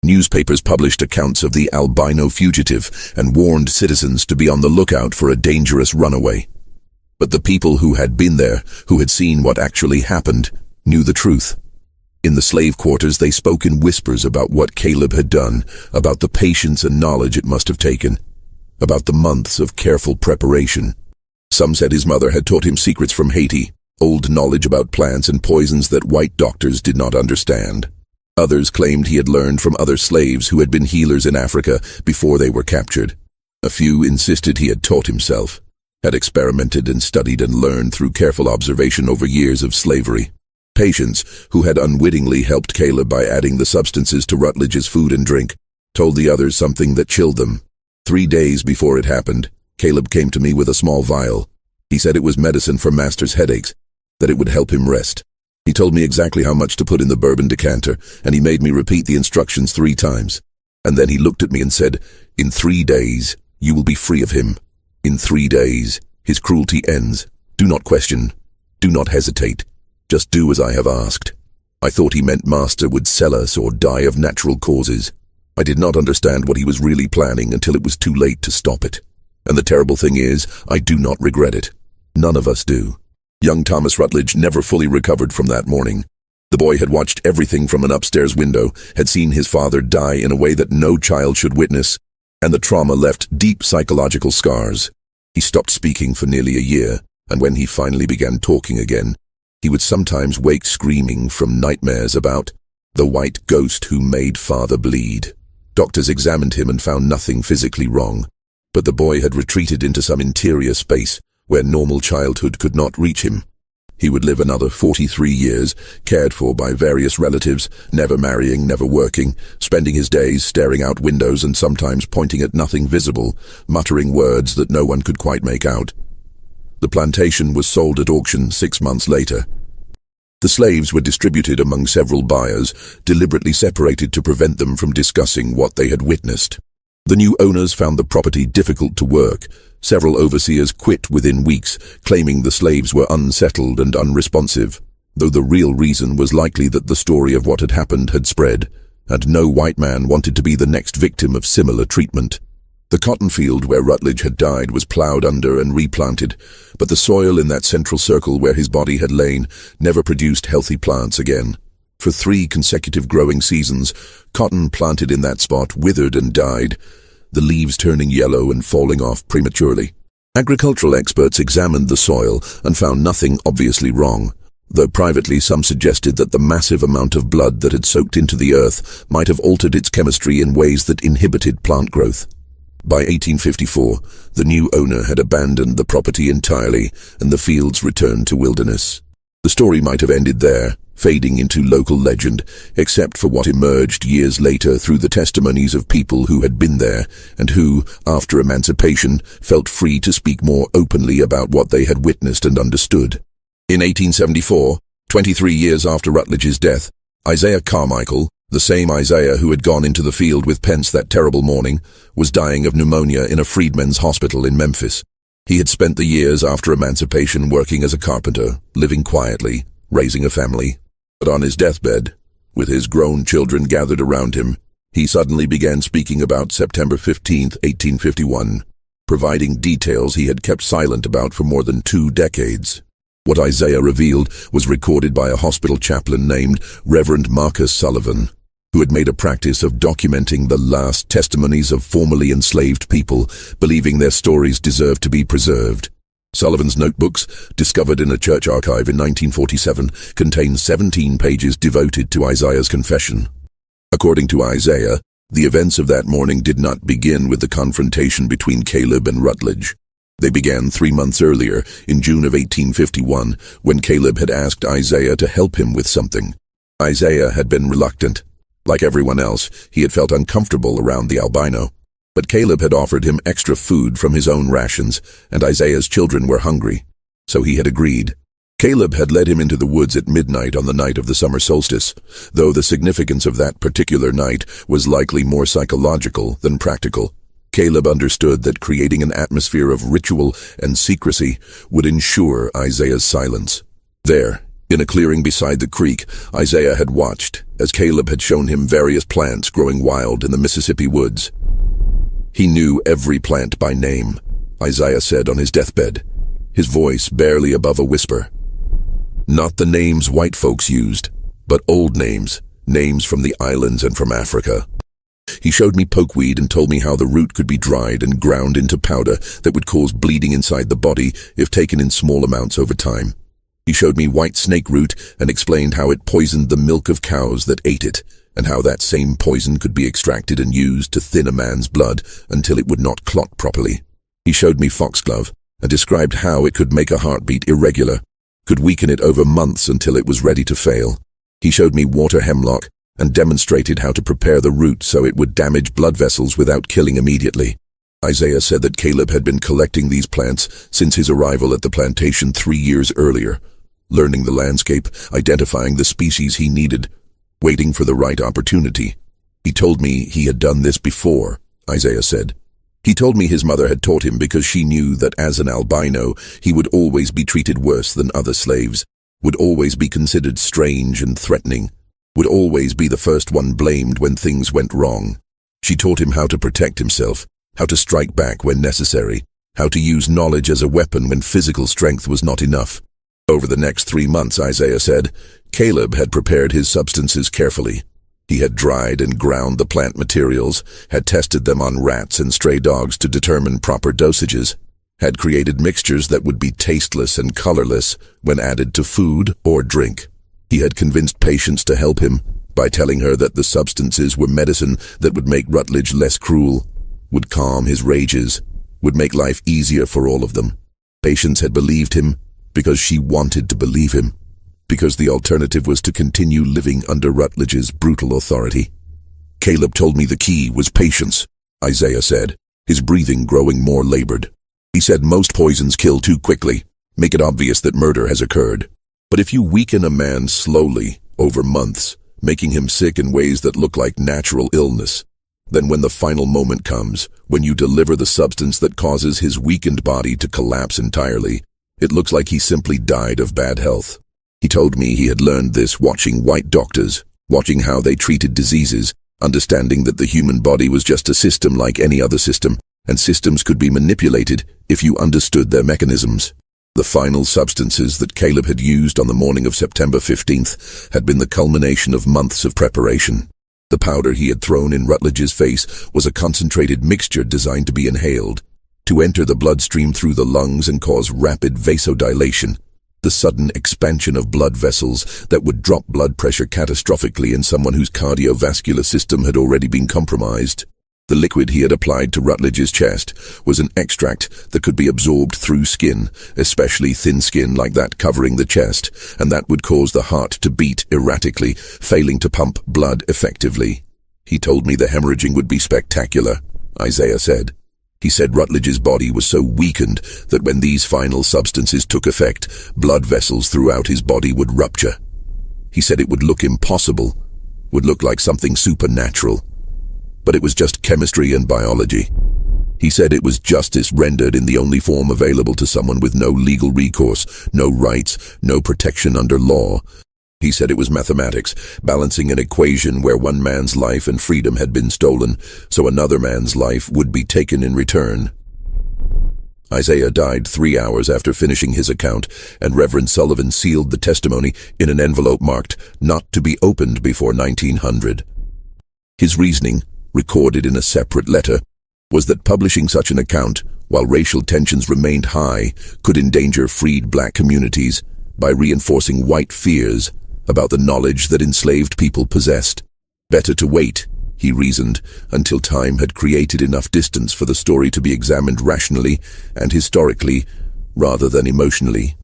Newspapers published accounts of the albino fugitive and warned citizens to be on the lookout for a dangerous runaway. But the people who had been there, who had seen what actually happened, knew the truth. In the slave quarters, they spoke in whispers about what Caleb had done, about the patience and knowledge it must have taken, about the months of careful preparation. Some said his mother had taught him secrets from Haiti, old knowledge about plants and poisons that white doctors did not understand. Others claimed he had learned from other slaves who had been healers in Africa before they were captured. A few insisted he had taught himself, had experimented and studied and learned through careful observation over years of slavery. Patients, who had unwittingly helped Caleb by adding the substances to Rutledge's food and drink, told the others something that chilled them. 3 days before it happened, Caleb came to me with a small vial. He said it was medicine for Master's headaches, that it would help him rest. He told me exactly how much to put in the bourbon decanter, and he made me repeat the instructions 3 times. And then he looked at me and said, "In 3 days, you will be free of him. In 3 days, his cruelty ends. Do not question. Do not hesitate. Just do as I have asked." I thought he meant Master would sell us or die of natural causes. I did not understand what he was really planning until it was too late to stop it. And the terrible thing is, I do not regret it. None of us do. Young Thomas Rutledge never fully recovered from that morning. The boy had watched everything from an upstairs window, had seen his father die in a way that no child should witness, and the trauma left deep psychological scars. He stopped speaking for nearly a year, and when he finally began talking again, he would sometimes wake screaming from nightmares about the white ghost who made father bleed. Doctors examined him and found nothing physically wrong, but the boy had retreated into some interior space where normal childhood could not reach him. He would live another 43 years, cared for by various relatives, never marrying, never working, spending his days staring out windows and sometimes pointing at nothing visible, muttering words that no one could quite make out. The plantation was sold at auction 6 months later. The slaves were distributed among several buyers, deliberately separated to prevent them from discussing what they had witnessed. The new owners found the property difficult to work. Several overseers quit within weeks, claiming the slaves were unsettled and unresponsive, though the real reason was likely that the story of what had happened had spread, and no white man wanted to be the next victim of similar treatment. The cotton field where Rutledge had died was ploughed under and replanted, but the soil in that central circle where his body had lain never produced healthy plants again. For 3 consecutive growing seasons, cotton planted in that spot withered and died, the leaves turning yellow and falling off prematurely. Agricultural experts examined the soil and found nothing obviously wrong, though privately some suggested that the massive amount of blood that had soaked into the earth might have altered its chemistry in ways that inhibited plant growth. By 1854, the new owner had abandoned the property entirely, and the fields returned to wilderness. The story might have ended there, fading into local legend, except for what emerged years later through the testimonies of people who had been there, and who, after emancipation, felt free to speak more openly about what they had witnessed and understood. In 1874, 23 years after Rutledge's death, Isaiah Carmichael, the same Isaiah who had gone into the field with Pence that terrible morning, was dying of pneumonia in a freedmen's hospital in Memphis. He had spent the years after emancipation working as a carpenter, living quietly, raising a family. But on his deathbed, with his grown children gathered around him, he suddenly began speaking about September 15, 1851, providing details he had kept silent about for more than 2 decades. What Isaiah revealed was recorded by a hospital chaplain named Reverend Marcus Sullivan, who had made a practice of documenting the last testimonies of formerly enslaved people, believing their stories deserved to be preserved. Sullivan's notebooks, discovered in a church archive in 1947, contain 17 pages devoted to Isaiah's confession. According to Isaiah, the events of that morning did not begin with the confrontation between Caleb and Rutledge. They began 3 months earlier, in June of 1851, when Caleb had asked Isaiah to help him with something. Isaiah had been reluctant. Like everyone else, he had felt uncomfortable around the albino. But Caleb had offered him extra food from his own rations, and Isaiah's children were hungry, so he had agreed. Caleb had led him into the woods at midnight on the night of the summer solstice, though the significance of that particular night was likely more psychological than practical. Caleb understood that creating an atmosphere of ritual and secrecy would ensure Isaiah's silence. There, in a clearing beside the creek, Isaiah had watched, as Caleb had shown him various plants growing wild in the Mississippi woods. He knew every plant by name, Isaiah said on his deathbed, his voice barely above a whisper. Not the names white folks used, but old names, names from the islands and from Africa. He showed me pokeweed and told me how the root could be dried and ground into powder that would cause bleeding inside the body if taken in small amounts over time. He showed me white snake root and explained how it poisoned the milk of cows that ate it, and how that same poison could be extracted and used to thin a man's blood until it would not clot properly. He showed me foxglove and described how it could make a heartbeat irregular, could weaken it over months until it was ready to fail. He showed me water hemlock and demonstrated how to prepare the root so it would damage blood vessels without killing immediately. Isaiah said that Caleb had been collecting these plants since his arrival at the plantation 3 years earlier, learning the landscape, identifying the species he needed, waiting for the right opportunity. He told me he had done this before, Isaiah said. He told me his mother had taught him because she knew that as an albino, he would always be treated worse than other slaves, would always be considered strange and threatening, would always be the first one blamed when things went wrong. She taught him how to protect himself, how to strike back when necessary, how to use knowledge as a weapon when physical strength was not enough. Over the next 3 months, Isaiah said, Caleb had prepared his substances carefully. He had dried and ground the plant materials, had tested them on rats and stray dogs to determine proper dosages, had created mixtures that would be tasteless and colorless when added to food or drink. He had convinced patients to help him by telling her that the substances were medicine that would make Rutledge less cruel, would calm his rages, would make life easier for all of them. Patients had believed him because she wanted to believe him, because the alternative was to continue living under Rutledge's brutal authority. Caleb told me the key was patience, Isaiah said, his breathing growing more labored. He said most poisons kill too quickly, make it obvious that murder has occurred. But if you weaken a man slowly, over months, making him sick in ways that look like natural illness, then when the final moment comes, when you deliver the substance that causes his weakened body to collapse entirely, it looks like he simply died of bad health. He told me he had learned this watching white doctors, watching how they treated diseases, understanding that the human body was just a system like any other system, and systems could be manipulated if you understood their mechanisms. The final substances that Caleb had used on the morning of September 15th had been the culmination of months of preparation. The powder he had thrown in Rutledge's face was a concentrated mixture designed to be inhaled, to enter the bloodstream through the lungs and cause rapid vasodilation, the sudden expansion of blood vessels that would drop blood pressure catastrophically in someone whose cardiovascular system had already been compromised. The liquid he had applied to Rutledge's chest was an extract that could be absorbed through skin, especially thin skin like that covering the chest, and that would cause the heart to beat erratically, failing to pump blood effectively. He told me the hemorrhaging would be spectacular, Isaiah said. He said Rutledge's body was so weakened that when these final substances took effect, blood vessels throughout his body would rupture. He said it would look impossible, would look like something supernatural. But it was just chemistry and biology. He said it was justice rendered in the only form available to someone with no legal recourse, no rights, no protection under law. He said it was mathematics, balancing an equation where one man's life and freedom had been stolen, so another man's life would be taken in return. Isaiah died 3 hours after finishing his account, and Reverend Sullivan sealed the testimony in an envelope marked, "Not to be opened before 1900. His reasoning, recorded in a separate letter, was that publishing such an account, while racial tensions remained high, could endanger freed black communities by reinforcing white fears about the knowledge that enslaved people possessed. Better to wait, he reasoned, until time had created enough distance for the story to be examined rationally and historically, rather than emotionally.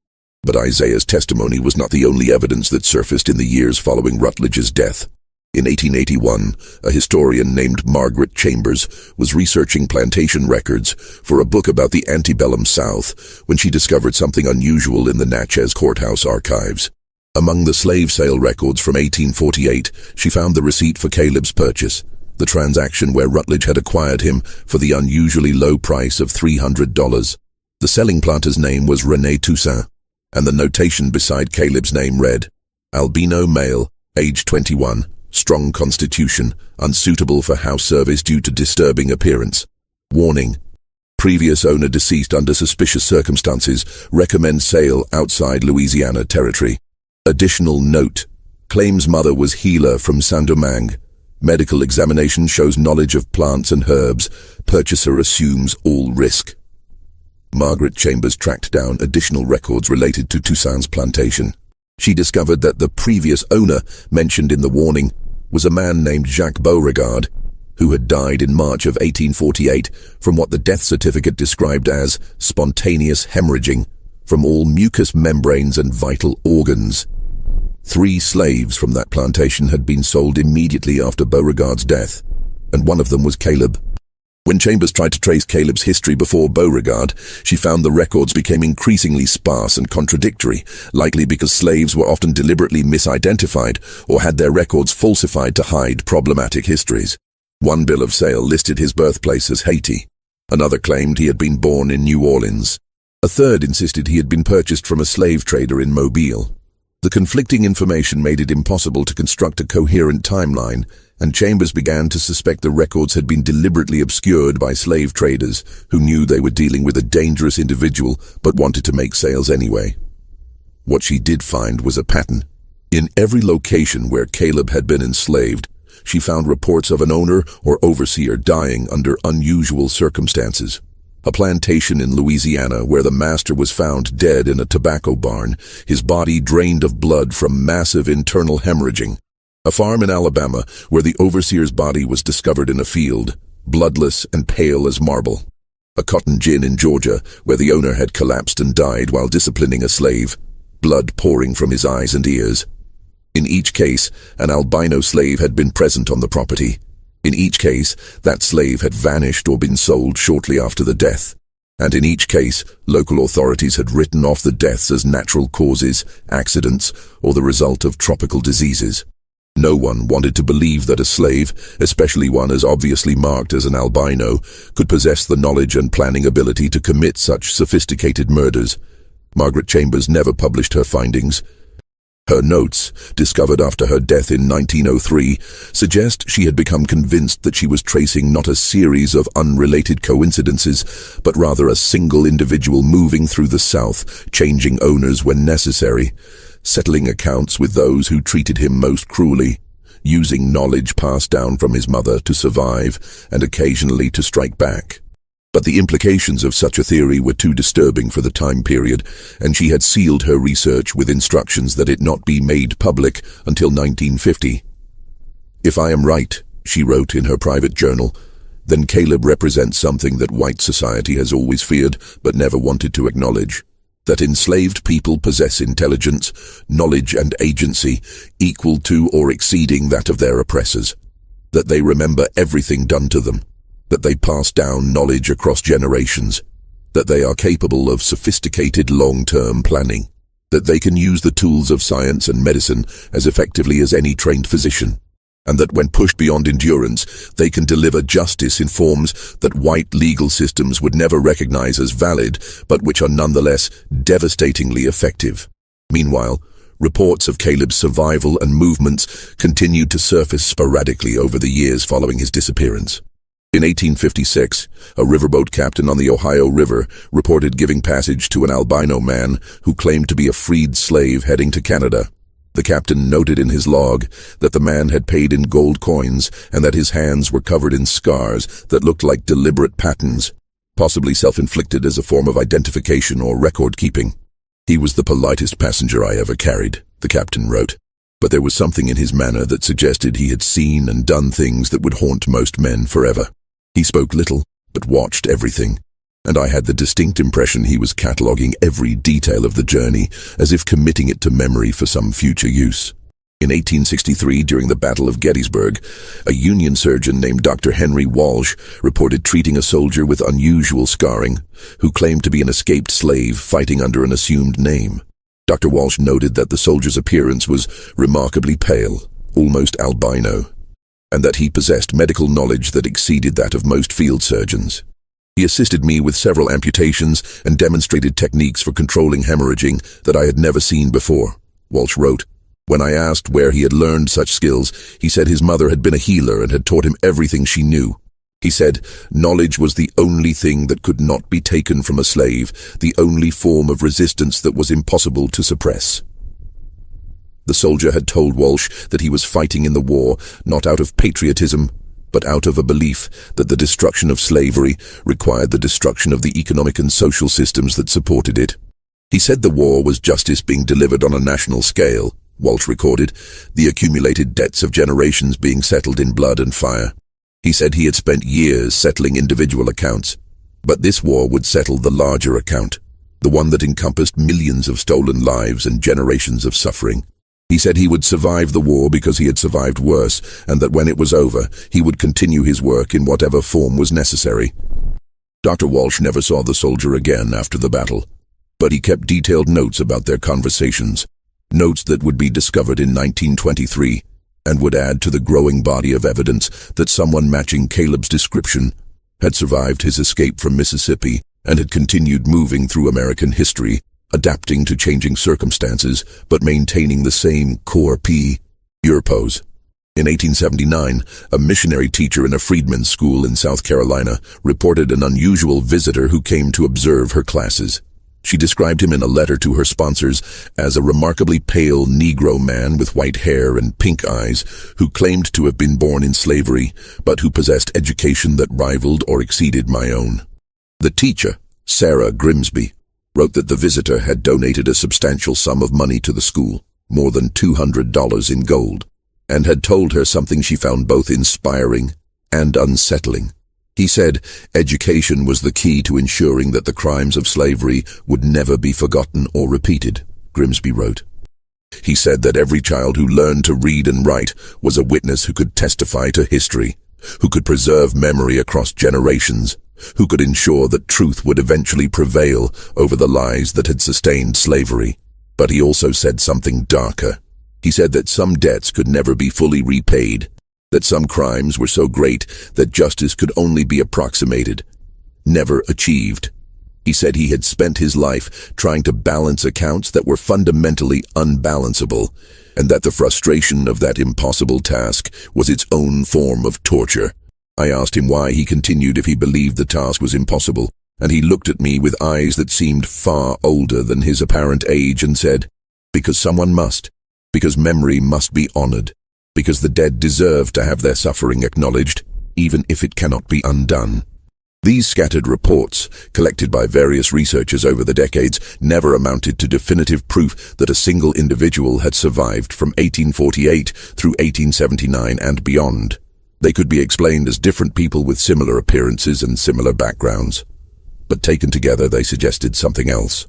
But Isaiah's testimony was not the only evidence that surfaced in the years following Rutledge's death. In 1881, a historian named Margaret Chambers was researching plantation records for a book about the antebellum South when she discovered something unusual in the Natchez courthouse archives. Among the slave sale records from 1848, she found the receipt for Caleb's purchase, the transaction where Rutledge had acquired him for the unusually low price of $300. The selling planter's name was René Toussaint, and the notation beside Caleb's name read, "Albino male, age 21, strong constitution, unsuitable for house service due to disturbing appearance. Warning. Previous owner deceased under suspicious circumstances. Recommend sale outside Louisiana territory. Additional note. Claims mother was healer from Saint-Domingue. Medical examination shows knowledge of plants and herbs. Purchaser assumes all risk." Margaret Chambers tracked down additional records related to Toussaint's plantation. She discovered that the previous owner mentioned in the warning was a man named Jacques Beauregard, who had died in March of 1848 from what the death certificate described as spontaneous hemorrhaging from all mucous membranes and vital organs. 3 slaves from that plantation had been sold immediately after Beauregard's death, and one of them was Caleb. When Chambers tried to trace Caleb's history before Beauregard, she found the records became increasingly sparse and contradictory, likely because slaves were often deliberately misidentified or had their records falsified to hide problematic histories. One bill of sale listed his birthplace as Haiti. Another claimed he had been born in New Orleans. A third insisted he had been purchased from a slave trader in Mobile. The conflicting information made it impossible to construct a coherent timeline, and Chambers began to suspect the records had been deliberately obscured by slave traders who knew they were dealing with a dangerous individual but wanted to make sales anyway. What she did find was a pattern. In every location where Caleb had been enslaved, she found reports of an owner or overseer dying under unusual circumstances. A plantation in Louisiana where the master was found dead in a tobacco barn, his body drained of blood from massive internal hemorrhaging. A farm in Alabama where the overseer's body was discovered in a field, bloodless and pale as marble. A cotton gin in Georgia where the owner had collapsed and died while disciplining a slave, blood pouring from his eyes and ears. In each case, an albino slave had been present on the property. In each case, that slave had vanished or been sold shortly after the death. And in each case, local authorities had written off the deaths as natural causes, accidents, or the result of tropical diseases. No one wanted to believe that a slave, especially one as obviously marked as an albino, could possess the knowledge and planning ability to commit such sophisticated murders. Margaret Chambers never published her findings. Her notes, discovered after her death in 1903, suggest she had become convinced that she was tracing not a series of unrelated coincidences, but rather a single individual moving through the South, changing owners when necessary, settling accounts with those who treated him most cruelly, using knowledge passed down from his mother to survive and occasionally to strike back. But the implications of such a theory were too disturbing for the time period, and she had sealed her research with instructions that it not be made public until 1950. "If I am right," she wrote in her private journal, "then Caleb represents something that white society has always feared but never wanted to acknowledge. That enslaved people possess intelligence, knowledge and agency equal to or exceeding that of their oppressors. That they remember everything done to them. That they pass down knowledge across generations. That they are capable of sophisticated long-term planning. That they can use the tools of science and medicine as effectively as any trained physician. And that when pushed beyond endurance, they can deliver justice in forms that white legal systems would never recognize as valid, but which are nonetheless devastatingly effective." Meanwhile, reports of Caleb's survival and movements continued to surface sporadically over the years following his disappearance. In 1856, a riverboat captain on the Ohio River reported giving passage to an albino man who claimed to be a freed slave heading to Canada. The captain noted in his log that the man had paid in gold coins and that his hands were covered in scars that looked like deliberate patterns, possibly self-inflicted as a form of identification or record-keeping. "He was the politest passenger I ever carried," the captain wrote, "but there was something in his manner that suggested he had seen and done things that would haunt most men forever. He spoke little, but watched everything, and I had the distinct impression he was cataloguing every detail of the journey, as if committing it to memory for some future use." In 1863, during the Battle of Gettysburg, a Union surgeon named Dr. Henry Walsh reported treating a soldier with unusual scarring, who claimed to be an escaped slave fighting under an assumed name. Dr. Walsh noted that the soldier's appearance was remarkably pale, almost albino, and that he possessed medical knowledge that exceeded that of most field surgeons. "He assisted me with several amputations and demonstrated techniques for controlling hemorrhaging that I had never seen before," Walsh wrote. "When I asked where he had learned such skills, he said his mother had been a healer and had taught him everything she knew. He said, knowledge was the only thing that could not be taken from a slave, the only form of resistance that was impossible to suppress." The soldier had told Walsh that he was fighting in the war not out of patriotism, but out of a belief that the destruction of slavery required the destruction of the economic and social systems that supported it. He said the war was justice being delivered on a national scale, Walsh recorded, the accumulated debts of generations being settled in blood and fire. He said he had spent years settling individual accounts, but this war would settle the larger account, the one that encompassed millions of stolen lives and generations of suffering. He said he would survive the war because he had survived worse, and that when it was over, he would continue his work in whatever form was necessary. Dr. Walsh never saw the soldier again after the battle, but he kept detailed notes about their conversations, notes that would be discovered in 1923, and would add to the growing body of evidence that someone matching Caleb's description had survived his escape from Mississippi and had continued moving through American history, adapting to changing circumstances, but maintaining the same core purpose. In 1879, a missionary teacher in a freedmen's school in South Carolina reported an unusual visitor who came to observe her classes. She described him in a letter to her sponsors as a remarkably pale Negro man with white hair and pink eyes who claimed to have been born in slavery, but who possessed education that rivaled or exceeded my own. The teacher, Sarah Grimsby, wrote that the visitor had donated a substantial sum of money to the school, more than $200 in gold, and had told her something she found both inspiring and unsettling. He said education was the key to ensuring that the crimes of slavery would never be forgotten or repeated, Grimsby wrote. He said that every child who learned to read and write was a witness who could testify to history, who could preserve memory across generations, who could ensure that truth would eventually prevail over the lies that had sustained slavery. But he also said something darker. He said that some debts could never be fully repaid, that some crimes were so great that justice could only be approximated, never achieved. He said he had spent his life trying to balance accounts that were fundamentally unbalanceable, and that the frustration of that impossible task was its own form of torture. I asked him why he continued if he believed the task was impossible, and he looked at me with eyes that seemed far older than his apparent age and said, "Because someone must, because memory must be honored, because the dead deserve to have their suffering acknowledged, even if it cannot be undone." These scattered reports, collected by various researchers over the decades, never amounted to definitive proof that a single individual had survived from 1848 through 1879 and beyond. They could be explained as different people with similar appearances and similar backgrounds. But taken together, they suggested something else.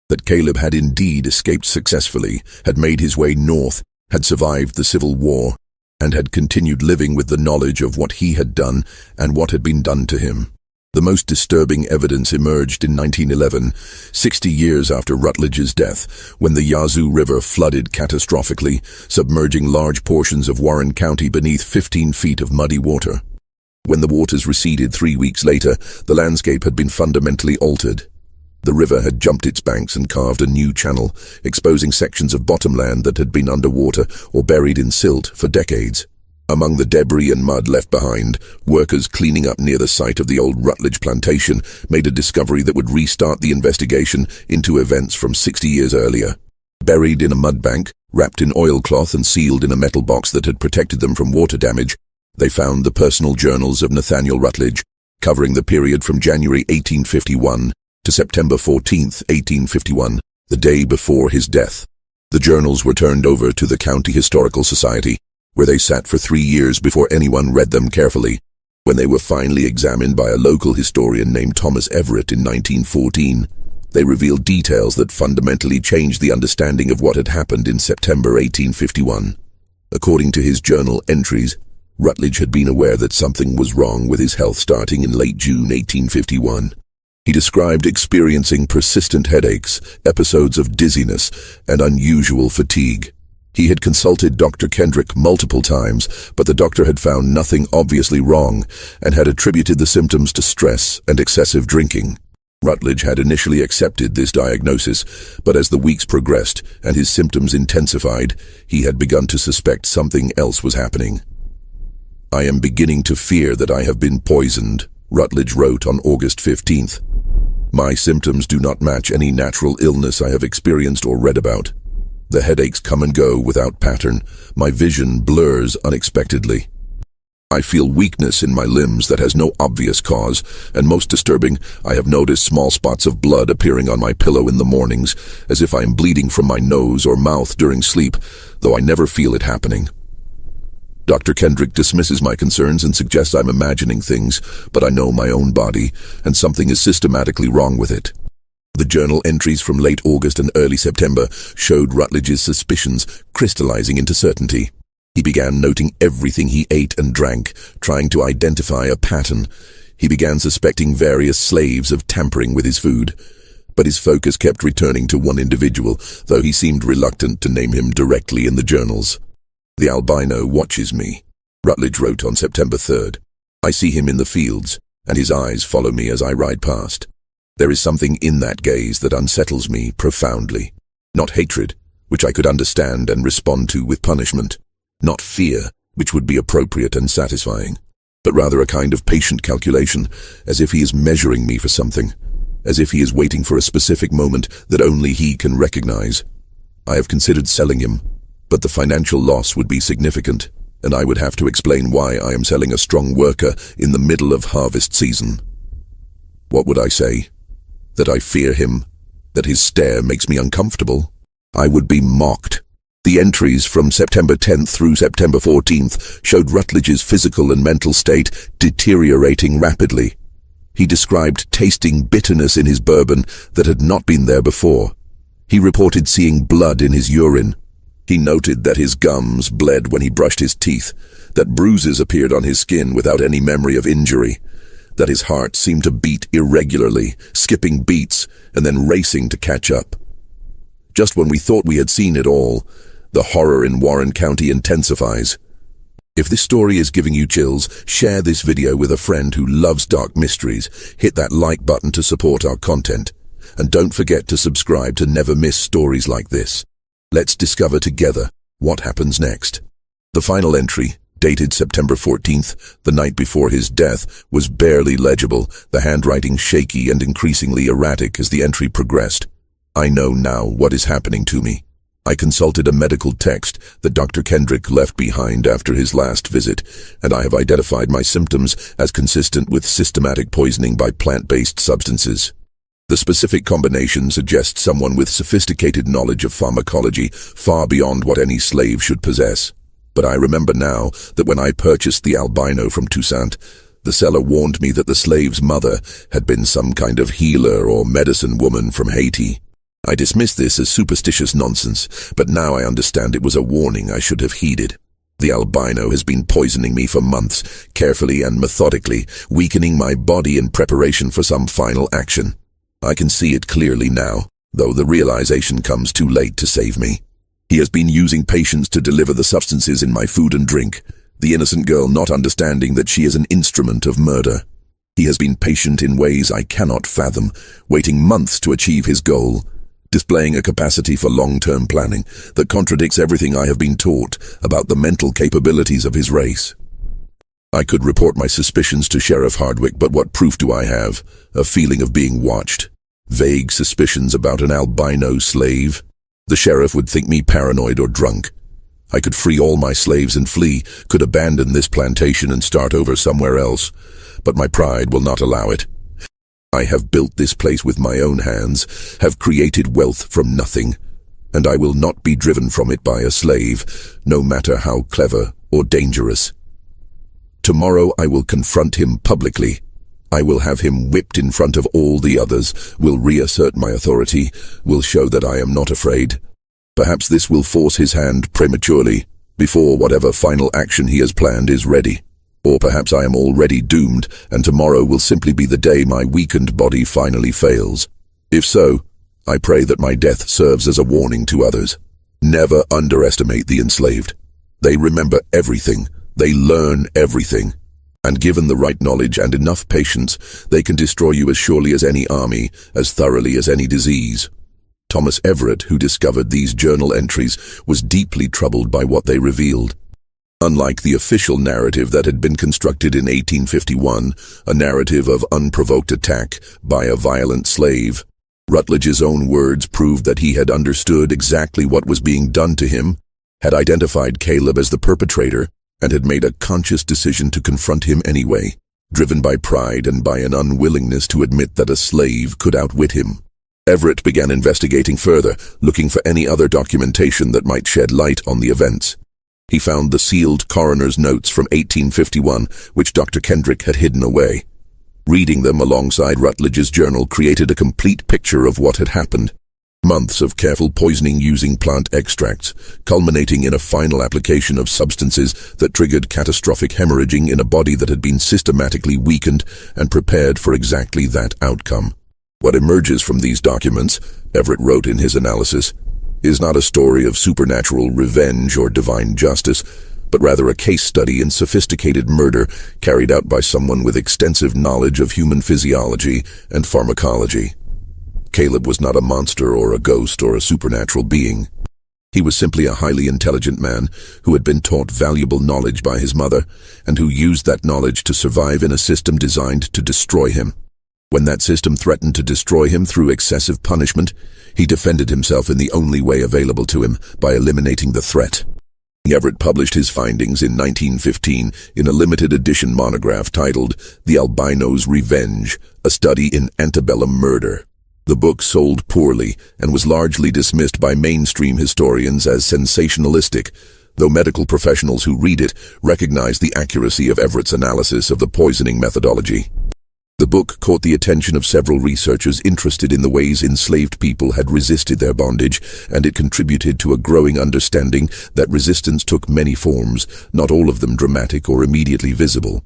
That Caleb had indeed escaped successfully, had made his way north, had survived the Civil War, and had continued living with the knowledge of what he had done and what had been done to him. The most disturbing evidence emerged in 1911, 60 years after Rutledge's death, when the Yazoo River flooded catastrophically, submerging large portions of Warren County beneath 15 feet of muddy water. When the waters receded 3 weeks later, the landscape had been fundamentally altered. The river had jumped its banks and carved a new channel, exposing sections of bottomland that had been underwater or buried in silt for decades. Among the debris and mud left behind, workers cleaning up near the site of the old Rutledge plantation made a discovery that would restart the investigation into events from 60 years earlier. Buried in a mud bank, wrapped in oilcloth and sealed in a metal box that had protected them from water damage, they found the personal journals of Nathaniel Rutledge, covering the period from January 1851 to September 14, 1851, the day before his death. The journals were turned over to the County Historical Society, where they sat for 3 years before anyone read them carefully. When they were finally examined by a local historian named Thomas Everett in 1914, they revealed details that fundamentally changed the understanding of what had happened in September 1851. According to his journal entries, Rutledge had been aware that something was wrong with his health starting in late June 1851. He described experiencing persistent headaches, episodes of dizziness, and unusual fatigue. He had consulted Dr. Kendrick multiple times, but the doctor had found nothing obviously wrong and had attributed the symptoms to stress and excessive drinking. Rutledge had initially accepted this diagnosis, but as the weeks progressed and his symptoms intensified, he had begun to suspect something else was happening. "I am beginning to fear that I have been poisoned," Rutledge wrote on August 15th. "My symptoms do not match any natural illness I have experienced or read about. The headaches come and go without pattern. My vision blurs unexpectedly. I feel weakness in my limbs that has no obvious cause, and most disturbing, I have noticed small spots of blood appearing on my pillow in the mornings, as if I am bleeding from my nose or mouth during sleep, though I never feel it happening." Dr. Kendrick dismisses my concerns and suggests I'm imagining things, but I know my own body, and something is systematically wrong with it. The journal entries from late August and early September showed Rutledge's suspicions crystallizing into certainty. He began noting everything he ate and drank, trying to identify a pattern. He began suspecting various slaves of tampering with his food. But his focus kept returning to one individual, though he seemed reluctant to name him directly in the journals. "The albino watches me," Rutledge wrote on September 3rd. "I see him in the fields, and his eyes follow me as I ride past. There is something in that gaze that unsettles me profoundly. Not hatred, which I could understand and respond to with punishment. Not fear, which would be appropriate and satisfying. But rather a kind of patient calculation, as if he is measuring me for something. As if he is waiting for a specific moment that only he can recognize. I have considered selling him, but the financial loss would be significant, and I would have to explain why I am selling a strong worker in the middle of harvest season. What would I say? That I fear him? That his stare makes me uncomfortable? I would be mocked. The entries from September 10th through September 14th showed Rutledge's physical and mental state deteriorating rapidly. He described tasting bitterness in his bourbon that had not been there before. He reported seeing blood in his urine. He noted that his gums bled when he brushed his teeth, that bruises appeared on his skin without any memory of injury, that his heart seemed to beat irregularly, skipping beats and then racing to catch up. Just when we thought we had seen it all, the horror in Warren County intensifies. If this story is giving you chills, share this video with a friend who loves dark mysteries. Hit that like button to support our content. And don't forget to subscribe to never miss stories like this. Let's discover together what happens next. The final entry, dated September 14th, the night before his death, was barely legible, the handwriting shaky and increasingly erratic as the entry progressed. I know now what is happening to me. I consulted a medical text that Dr. Kendrick left behind after his last visit, and I have identified my symptoms as consistent with systematic poisoning by plant-based substances. The specific combination suggests someone with sophisticated knowledge of pharmacology far beyond what any slave should possess. But I remember now that when I purchased the albino from Toussaint, the seller warned me that the slave's mother had been some kind of healer or medicine woman from Haiti. I dismissed this as superstitious nonsense, but now I understand it was a warning I should have heeded. The albino has been poisoning me for months, carefully and methodically, weakening my body in preparation for some final action. I can see it clearly now, though the realization comes too late to save me. He has been using patience to deliver the substances in my food and drink, the innocent girl not understanding that she is an instrument of murder. He has been patient in ways I cannot fathom, waiting months to achieve his goal, displaying a capacity for long-term planning that contradicts everything I have been taught about the mental capabilities of his race. I could report my suspicions to Sheriff Hardwick, but what proof do I have? A feeling of being watched. Vague suspicions about an albino slave. The sheriff would think me paranoid or drunk. I could free all my slaves and flee, could abandon this plantation and start over somewhere else, but my pride will not allow it. I have built this place with my own hands, have created wealth from nothing, and I will not be driven from it by a slave, no matter how clever or dangerous. Tomorrow I will confront him publicly. I will have him whipped in front of all the others, will reassert my authority, will show that I am not afraid. Perhaps this will force his hand prematurely, before whatever final action he has planned is ready. Or perhaps I am already doomed, and tomorrow will simply be the day my weakened body finally fails. If so, I pray that my death serves as a warning to others. Never underestimate the enslaved. They remember everything. They learn everything. And given the right knowledge and enough patience, they can destroy you as surely as any army, as thoroughly as any disease. Thomas Everett, who discovered these journal entries, was deeply troubled by what they revealed. Unlike the official narrative that had been constructed in 1851, a narrative of unprovoked attack by a violent slave, Rutledge's own words proved that he had understood exactly what was being done to him, had identified Caleb as the perpetrator, and had made a conscious decision to confront him anyway, driven by pride and by an unwillingness to admit that a slave could outwit him. Everett began investigating further, looking for any other documentation that might shed light on the events. He found the sealed coroner's notes from 1851, which Dr. Kendrick had hidden away. Reading them alongside Rutledge's journal created a complete picture of what had happened. Months of careful poisoning using plant extracts, culminating in a final application of substances that triggered catastrophic hemorrhaging in a body that had been systematically weakened and prepared for exactly that outcome. What emerges from these documents, Everett wrote in his analysis, is not a story of supernatural revenge or divine justice, but rather a case study in sophisticated murder carried out by someone with extensive knowledge of human physiology and pharmacology. Caleb was not a monster or a ghost or a supernatural being. He was simply a highly intelligent man who had been taught valuable knowledge by his mother and who used that knowledge to survive in a system designed to destroy him. When that system threatened to destroy him through excessive punishment, he defended himself in the only way available to him, by eliminating the threat. Everett published his findings in 1915 in a limited edition monograph titled The Albino's Revenge, a study in antebellum murder. The book sold poorly and was largely dismissed by mainstream historians as sensationalistic, though medical professionals who read it recognize the accuracy of Everett's analysis of the poisoning methodology. The book caught the attention of several researchers interested in the ways enslaved people had resisted their bondage, and it contributed to a growing understanding that resistance took many forms, not all of them dramatic or immediately visible.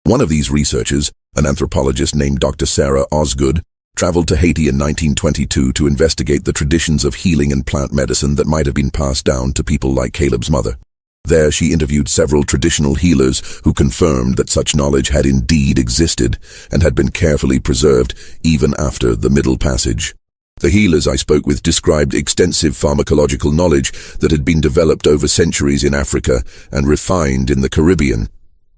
One of these researchers, an anthropologist named Dr. Sarah Osgood, traveled to Haiti in 1922 to investigate the traditions of healing and plant medicine that might have been passed down to people like Caleb's mother. There she interviewed several traditional healers who confirmed that such knowledge had indeed existed and had been carefully preserved even after the Middle Passage. The healers I spoke with described extensive pharmacological knowledge that had been developed over centuries in Africa and refined in the Caribbean.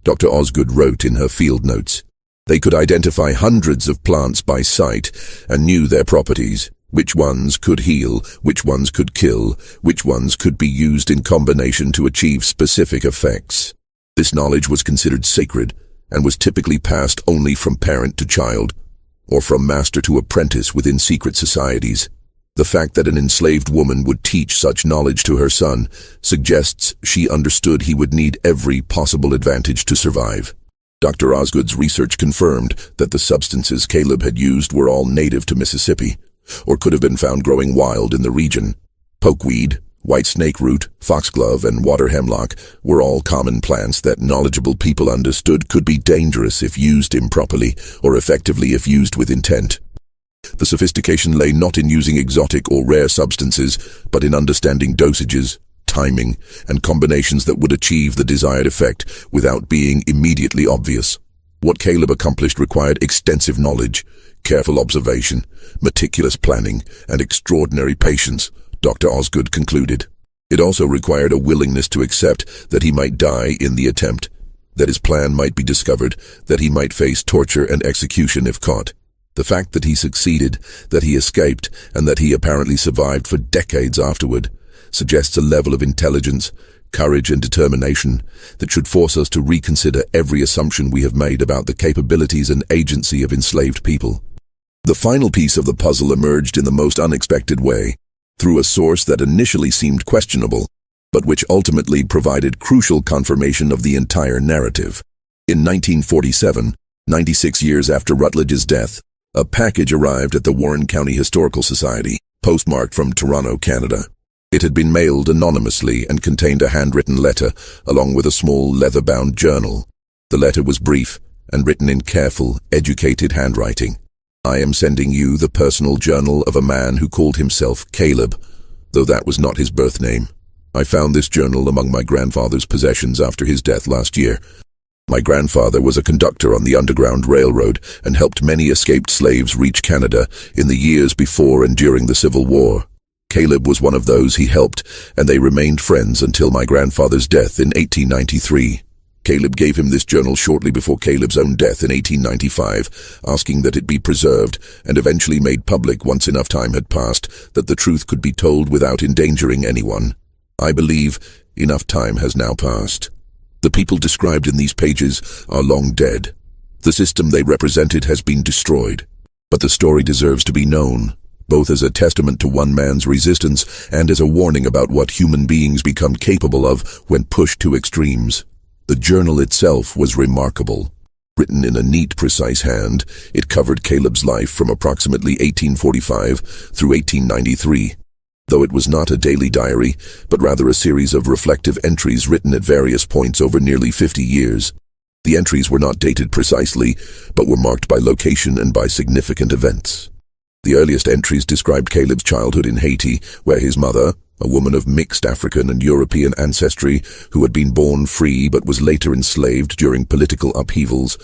Dr. Osgood wrote in her field notes, "They could identify hundreds of plants by sight and knew their properties. Which ones could heal, which ones could kill, which ones could be used in combination to achieve specific effects. This knowledge was considered sacred and was typically passed only from parent to child, or from master to apprentice within secret societies. The fact that an enslaved woman would teach such knowledge to her son suggests she understood he would need every possible advantage to survive." Dr. Osgood's research confirmed that the substances Caleb had used were all native to Mississippi, or could have been found growing wild in the region. Pokeweed, white snake root, foxglove, and water hemlock were all common plants that knowledgeable people understood could be dangerous if used improperly, or effectively if used with intent. The sophistication lay not in using exotic or rare substances, but in understanding dosages, timing, and combinations that would achieve the desired effect without being immediately obvious. What Caleb accomplished required extensive knowledge, careful observation, meticulous planning, and extraordinary patience, Dr. Osgood concluded. It also required a willingness to accept that he might die in the attempt, that his plan might be discovered, that he might face torture and execution if caught. The fact that he succeeded, that he escaped, and that he apparently survived for decades afterward, suggests a level of intelligence, courage, and determination that should force us to reconsider every assumption we have made about the capabilities and agency of enslaved people. The final piece of the puzzle emerged in the most unexpected way, through a source that initially seemed questionable, but which ultimately provided crucial confirmation of the entire narrative. In 1947, 96 years after Rutledge's death, a package arrived at the Warren County Historical Society, postmarked from Toronto, Canada. It had been mailed anonymously and contained a handwritten letter, along with a small leather-bound journal. The letter was brief and written in careful, educated handwriting. "I am sending you the personal journal of a man who called himself Caleb, though that was not his birth name. I found this journal among my grandfather's possessions after his death last year. My grandfather was a conductor on the Underground Railroad and helped many escaped slaves reach Canada in the years before and during the Civil War. Caleb was one of those he helped, and they remained friends until my grandfather's death in 1893. Caleb gave him this journal shortly before Caleb's own death in 1895, asking that it be preserved and eventually made public once enough time had passed that the truth could be told without endangering anyone. I believe enough time has now passed. The people described in these pages are long dead. The system they represented has been destroyed. But the story deserves to be known, both as a testament to one man's resistance and as a warning about what human beings become capable of when pushed to extremes. The journal itself was remarkable. Written in a neat, precise hand, it covered Caleb's life from approximately 1845 through 1893. Though it was not a daily diary, but rather a series of reflective entries written at various points over nearly 50 years. The entries were not dated precisely, but were marked by location and by significant events. The earliest entries described Caleb's childhood in Haiti, where his mother, a woman of mixed African and European ancestry who had been born free but was later enslaved during political upheavals,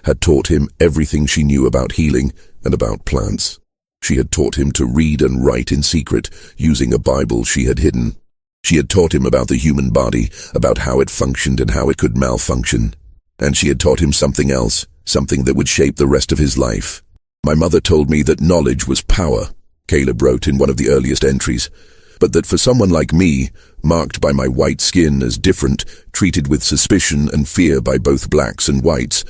had taught him everything she knew about healing and about plants. She had taught him to read and write in secret, using a Bible she had hidden. She had taught him about the human body, about how it functioned and how it could malfunction. And she had taught him something else, something that would shape the rest of his life. My mother told me that knowledge was power, Caleb wrote in one of the earliest entries, but that for someone like me, marked by my white skin as different, treated with suspicion and fear by both blacks and whites,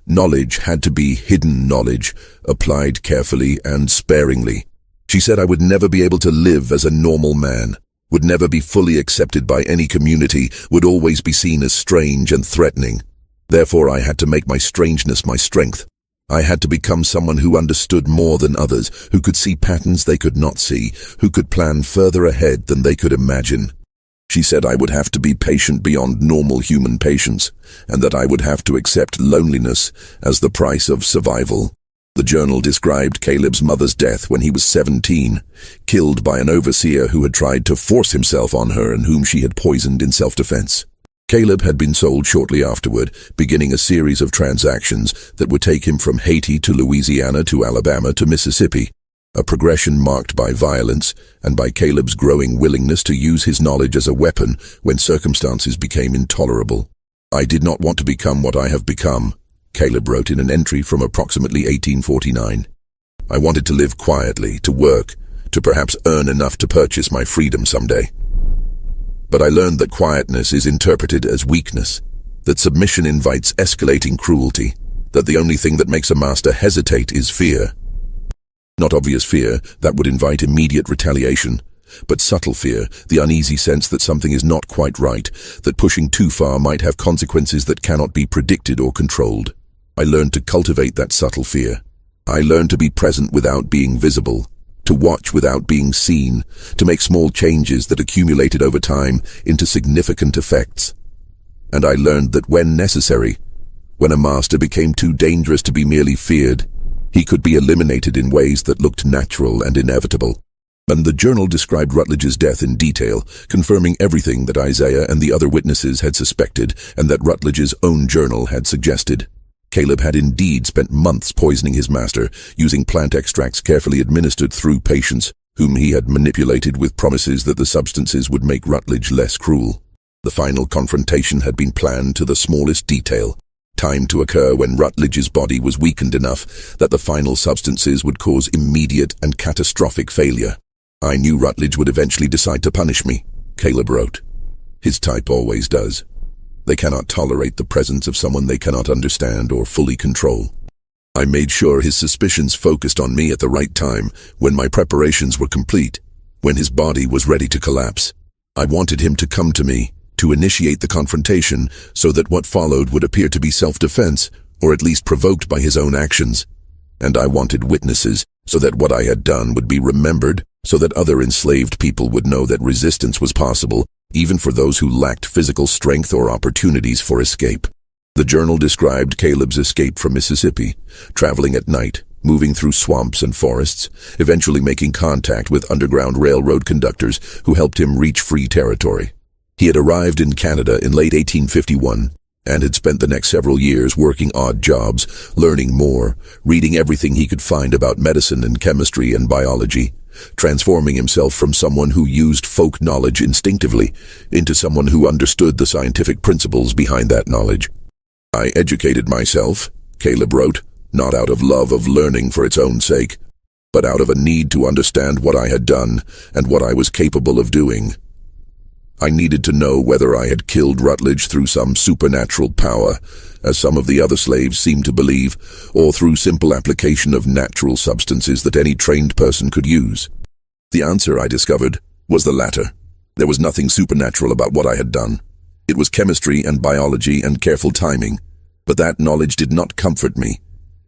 knowledge had to be hidden knowledge, applied carefully and sparingly. She said I would never be able to live as a normal man, would never be fully accepted by any community, would always be seen as strange and threatening. Therefore, I had to make my strangeness my strength. I had to become someone who understood more than others, who could see patterns they could not see, who could plan further ahead than they could imagine. She said I would have to be patient beyond normal human patience, and that I would have to accept loneliness as the price of survival. The journal described Caleb's mother's death when he was 17, killed by an overseer who had tried to force himself on her and whom she had poisoned in self-defense. Caleb had been sold shortly afterward, beginning a series of transactions that would take him from Haiti to Louisiana to Alabama to Mississippi, a progression marked by violence and by Caleb's growing willingness to use his knowledge as a weapon when circumstances became intolerable. I did not want to become what I have become, Caleb wrote in an entry from approximately 1849. I wanted to live quietly, to work, to perhaps earn enough to purchase my freedom someday. But I learned that quietness is interpreted as weakness, that submission invites escalating cruelty, that the only thing that makes a master hesitate is fear. Not obvious fear, that would invite immediate retaliation, but subtle fear, the uneasy sense that something is not quite right, that pushing too far might have consequences that cannot be predicted or controlled. I learned to cultivate that subtle fear. I learned to be present without being visible, to watch without being seen, to make small changes that accumulated over time into significant effects. And I learned that when necessary, when a master became too dangerous to be merely feared, he could be eliminated in ways that looked natural and inevitable. And the journal described Rutledge's death in detail, confirming everything that Isaiah and the other witnesses had suspected and that Rutledge's own journal had suggested. Caleb had indeed spent months poisoning his master, using plant extracts carefully administered through patients, whom he had manipulated with promises that the substances would make Rutledge less cruel. The final confrontation had been planned to the smallest detail, timed to occur when Rutledge's body was weakened enough that the final substances would cause immediate and catastrophic failure. I knew Rutledge would eventually decide to punish me, Caleb wrote. His type always does. They cannot tolerate the presence of someone they cannot understand or fully control. I made sure his suspicions focused on me at the right time, when my preparations were complete, when his body was ready to collapse. I wanted him to come to me, to initiate the confrontation, so that what followed would appear to be self-defense, or at least provoked by his own actions. And I wanted witnesses, so that what I had done would be remembered, so that other enslaved people would know that resistance was possible, even for those who lacked physical strength or opportunities for escape. The journal described Caleb's escape from Mississippi, traveling at night, moving through swamps and forests, eventually making contact with Underground Railroad conductors who helped him reach free territory. He had arrived in Canada in late 1851 and had spent the next several years working odd jobs, learning more, reading everything he could find about medicine and chemistry and biology, transforming himself from someone who used folk knowledge instinctively into someone who understood the scientific principles behind that knowledge. I educated myself, Caleb wrote, not out of love of learning for its own sake, but out of a need to understand what I had done and what I was capable of doing. I needed to know whether I had killed Rutledge through some supernatural power, as some of the other slaves seemed to believe, or through simple application of natural substances that any trained person could use. The answer, I discovered, was the latter. There was nothing supernatural about what I had done. It was chemistry and biology and careful timing. But that knowledge did not comfort me.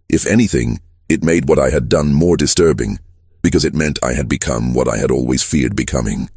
If anything, it made what I had done more disturbing, because it meant I had become what I had always feared becoming.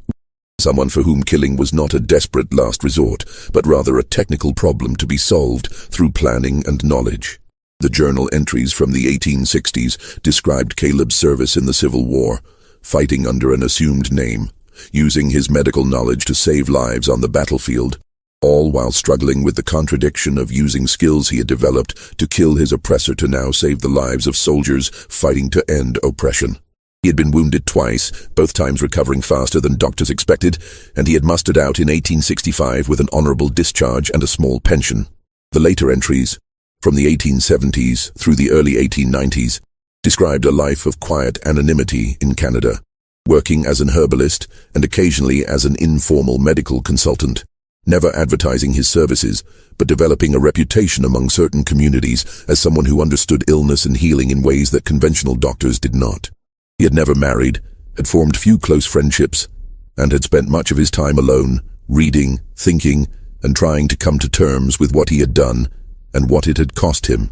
Someone for whom killing was not a desperate last resort, but rather a technical problem to be solved through planning and knowledge. The journal entries from the 1860s described Caleb's service in the Civil War, fighting under an assumed name, using his medical knowledge to save lives on the battlefield, all while struggling with the contradiction of using skills he had developed to kill his oppressor to now save the lives of soldiers fighting to end oppression. He had been wounded twice, both times recovering faster than doctors expected, and he had mustered out in 1865 with an honorable discharge and a small pension. The later entries, from the 1870s through the early 1890s, described a life of quiet anonymity in Canada, working as an herbalist and occasionally as an informal medical consultant, never advertising his services, but developing a reputation among certain communities as someone who understood illness and healing in ways that conventional doctors did not. He had never married, had formed few close friendships, and had spent much of his time alone, reading, thinking, and trying to come to terms with what he had done and what it had cost him.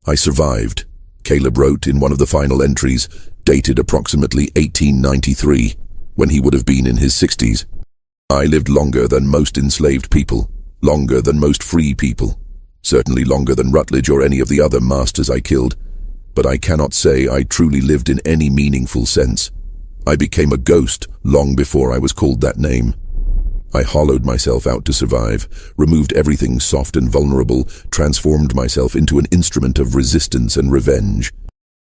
"I survived," Caleb wrote in one of the final entries, dated approximately 1893, when he would have been in his 60s. "I lived longer than most enslaved people, longer than most free people, certainly longer than Rutledge or any of the other masters I killed, but I cannot say I truly lived in any meaningful sense. I became a ghost long before I was called that name. I hollowed myself out to survive, removed everything soft and vulnerable, transformed myself into an instrument of resistance and revenge.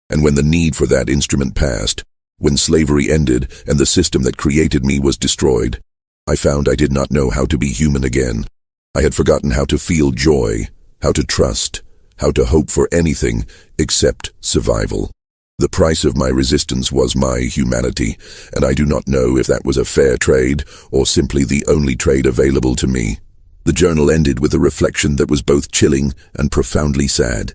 And when the need for that instrument passed, when slavery ended and the system that created me was destroyed, I found I did not know how to be human again. I had forgotten how to feel joy, how to trust, how to hope for anything except survival. The price of my resistance was my humanity, and I do not know if that was a fair trade or simply the only trade available to me." The journal ended with a reflection that was both chilling and profoundly sad.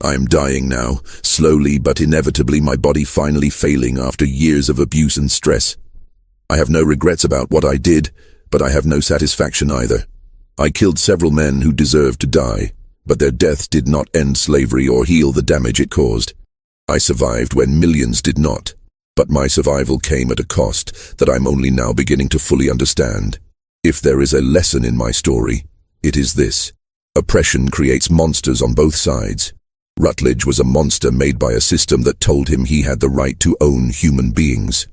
"I am dying now, slowly but inevitably, my body finally failing after years of abuse and stress. I have no regrets about what I did, but I have no satisfaction either. I killed several men who deserved to die, but their deaths did not end slavery or heal the damage it caused. I survived when millions did not, but my survival came at a cost that I'm only now beginning to fully understand. If there is a lesson in my story, it is this: oppression creates monsters on both sides. Rutledge was a monster made by a system that told him he had the right to own human beings.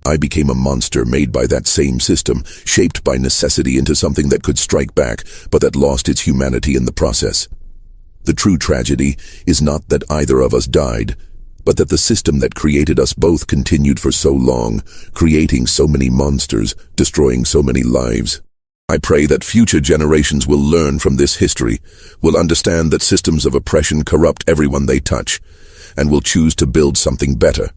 I became a monster made by that same system, shaped by necessity into something that could strike back, but that lost its humanity in the process. The true tragedy is not that either of us died, but that the system that created us both continued for so long, creating so many monsters, destroying so many lives. I pray that future generations will learn from this history, will understand that systems of oppression corrupt everyone they touch, and will choose to build something better."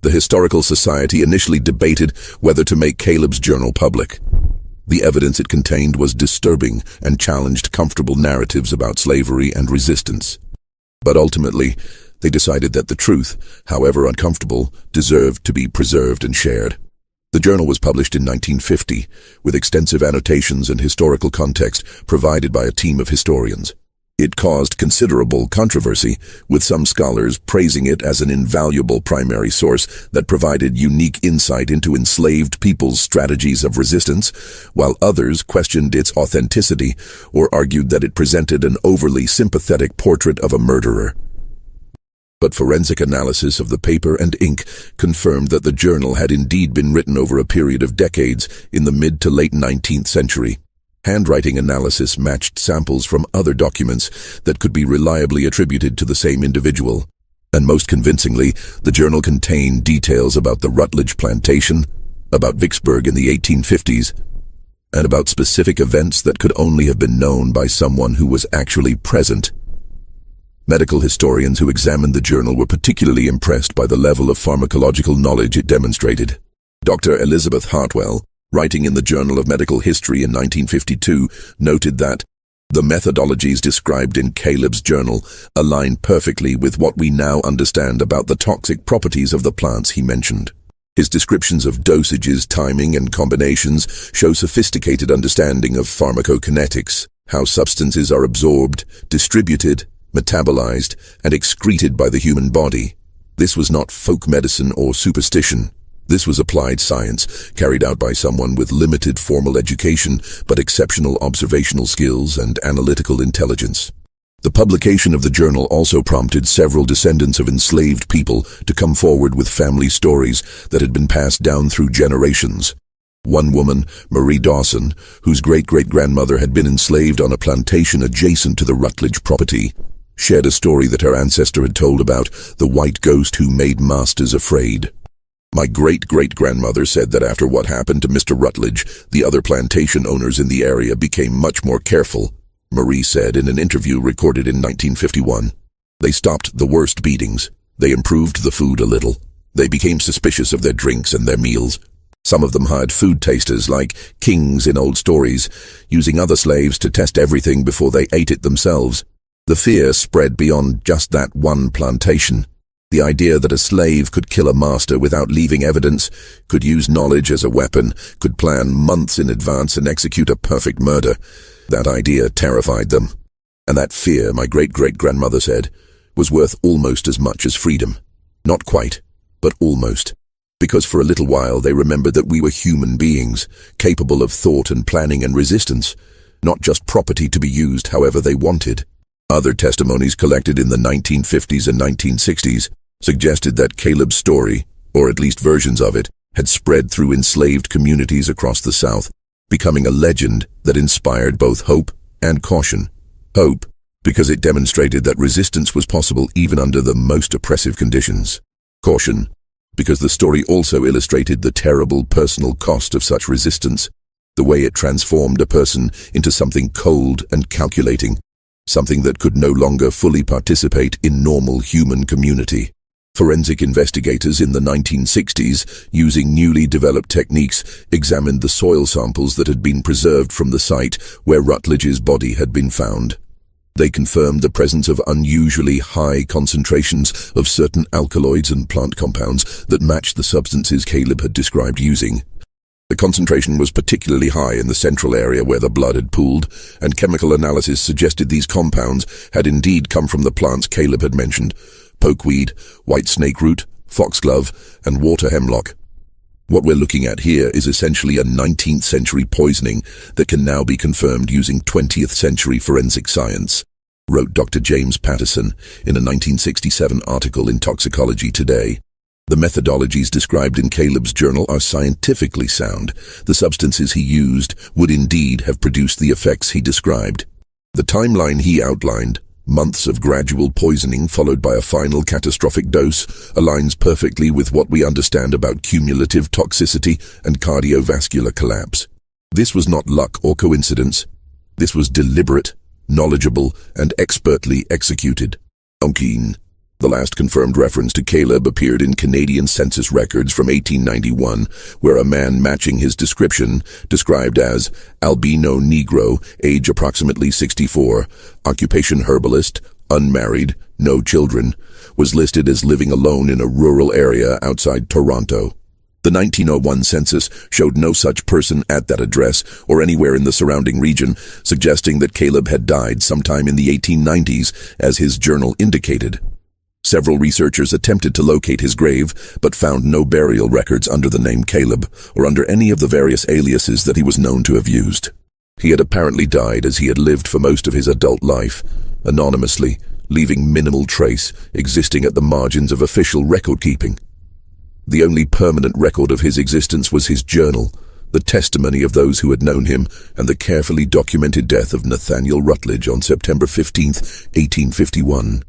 The Historical Society initially debated whether to make Caleb's journal public. The evidence it contained was disturbing and challenged comfortable narratives about slavery and resistance. But ultimately, they decided that the truth, however uncomfortable, deserved to be preserved and shared. The journal was published in 1950, with extensive annotations and historical context provided by a team of historians. It caused considerable controversy, with some scholars praising it as an invaluable primary source that provided unique insight into enslaved people's strategies of resistance, while others questioned its authenticity or argued that it presented an overly sympathetic portrait of a murderer. But forensic analysis of the paper and ink confirmed that the journal had indeed been written over a period of decades in the mid to late 19th century. Handwriting analysis matched samples from other documents that could be reliably attributed to the same individual. And most convincingly, the journal contained details about the Rutledge plantation, about Vicksburg in the 1850s, and about specific events that could only have been known by someone who was actually present. Medical historians who examined the journal were particularly impressed by the level of pharmacological knowledge it demonstrated. Dr. Elizabeth Hartwell, writing in the Journal of Medical History in 1952, noted that the methodologies described in Caleb's journal align perfectly with what we now understand about the toxic properties of the plants he mentioned. His descriptions of dosages, timing, and combinations show sophisticated understanding of pharmacokinetics, how substances are absorbed, distributed, metabolized, and excreted by the human body. This was not folk medicine or superstition. This was applied science, carried out by someone with limited formal education, but exceptional observational skills and analytical intelligence. The publication of the journal also prompted several descendants of enslaved people to come forward with family stories that had been passed down through generations. One woman, Marie Dawson, whose great-great-grandmother had been enslaved on a plantation adjacent to the Rutledge property, shared a story that her ancestor had told about the white ghost who made masters afraid. My great-great-grandmother said that after what happened to Mr. Rutledge, the other plantation owners in the area became much more careful, Marie said in an interview recorded in 1951. They stopped the worst beatings. They improved the food a little. They became suspicious of their drinks and their meals. Some of them hired food tasters like kings in old stories, using other slaves to test everything before they ate it themselves. The fear spread beyond just that one plantation. The idea that a slave could kill a master without leaving evidence, could use knowledge as a weapon, could plan months in advance and execute a perfect murder, that idea terrified them. And that fear, my great-great-grandmother said, was worth almost as much as freedom. Not quite, but almost. Because for a little while they remembered that we were human beings, capable of thought and planning and resistance, not just property to be used however they wanted. Other testimonies collected in the 1950s and 1960s suggested that Caleb's story, or at least versions of it, had spread through enslaved communities across the South, becoming a legend that inspired both hope and caution. Hope, because it demonstrated that resistance was possible even under the most oppressive conditions. Caution, because the story also illustrated the terrible personal cost of such resistance, the way it transformed a person into something cold and calculating, something that could no longer fully participate in normal human community. Forensic investigators in the 1960s, using newly developed techniques, examined the soil samples that had been preserved from the site where Rutledge's body had been found. They confirmed the presence of unusually high concentrations of certain alkaloids and plant compounds that matched the substances Caleb had described using. The concentration was particularly high in the central area where the blood had pooled, and chemical analysis suggested these compounds had indeed come from the plants Caleb had mentioned: pokeweed, white snake root, foxglove, and water hemlock. What we're looking at here is essentially a 19th century poisoning that can now be confirmed using 20th century forensic science, wrote Dr. James Patterson in a 1967 article in Toxicology Today. The methodologies described in Caleb's journal are scientifically sound. The substances he used would indeed have produced the effects he described. The timeline he outlined, months of gradual poisoning followed by a final catastrophic dose, aligns perfectly with what we understand about cumulative toxicity and cardiovascular collapse. This was not luck or coincidence. This was deliberate, knowledgeable, and expertly executed. Onkeen. The last confirmed reference to Caleb appeared in Canadian census records from 1891, where a man matching his description, described as Albino Negro, age approximately 64, occupation herbalist, unmarried, no children, was listed as living alone in a rural area outside Toronto. The 1901 census showed no such person at that address or anywhere in the surrounding region, suggesting that Caleb had died sometime in the 1890s, as his journal indicated. Several researchers attempted to locate his grave, but found no burial records under the name Caleb, or under any of the various aliases that he was known to have used. He had apparently died as he had lived for most of his adult life, anonymously, leaving minimal trace existing at the margins of official record-keeping. The only permanent record of his existence was his journal, the testimony of those who had known him, and the carefully documented death of Nathaniel Rutledge on September 15, 1851.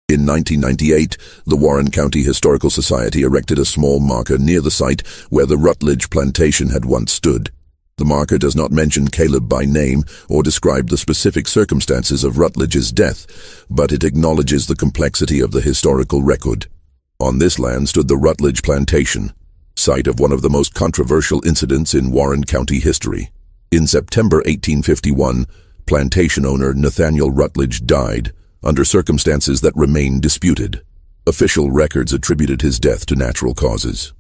In 1998, the Warren County Historical Society erected a small marker near the site where the Rutledge plantation had once stood. The marker does not mention Caleb by name or describe the specific circumstances of Rutledge's death, but it acknowledges the complexity of the historical record. On this land stood the Rutledge plantation, site of one of the most controversial incidents in Warren County history. In September 1851, plantation owner Nathaniel Rutledge died, under circumstances that remain disputed. Official records attributed his death to natural causes.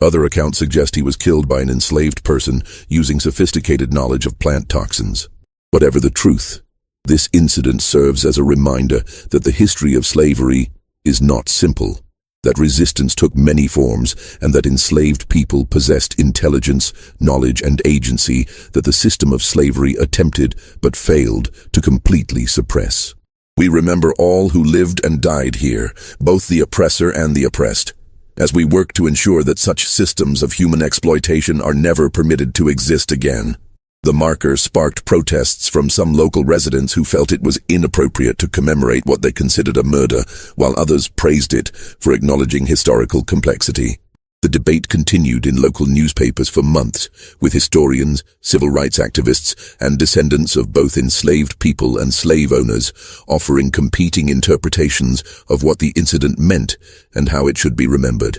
Other accounts suggest he was killed by an enslaved person using sophisticated knowledge of plant toxins. Whatever the truth, this incident serves as a reminder that the history of slavery is not simple, that resistance took many forms, and that enslaved people possessed intelligence, knowledge, and agency that the system of slavery attempted but failed to completely suppress. We remember all who lived and died here, both the oppressor and the oppressed, as we work to ensure that such systems of human exploitation are never permitted to exist again. The marker sparked protests from some local residents who felt it was inappropriate to commemorate what they considered a murder, while others praised it for acknowledging historical complexity. The debate continued in local newspapers for months, with historians, civil rights activists, and descendants of both enslaved people and slave owners offering competing interpretations of what the incident meant and how it should be remembered.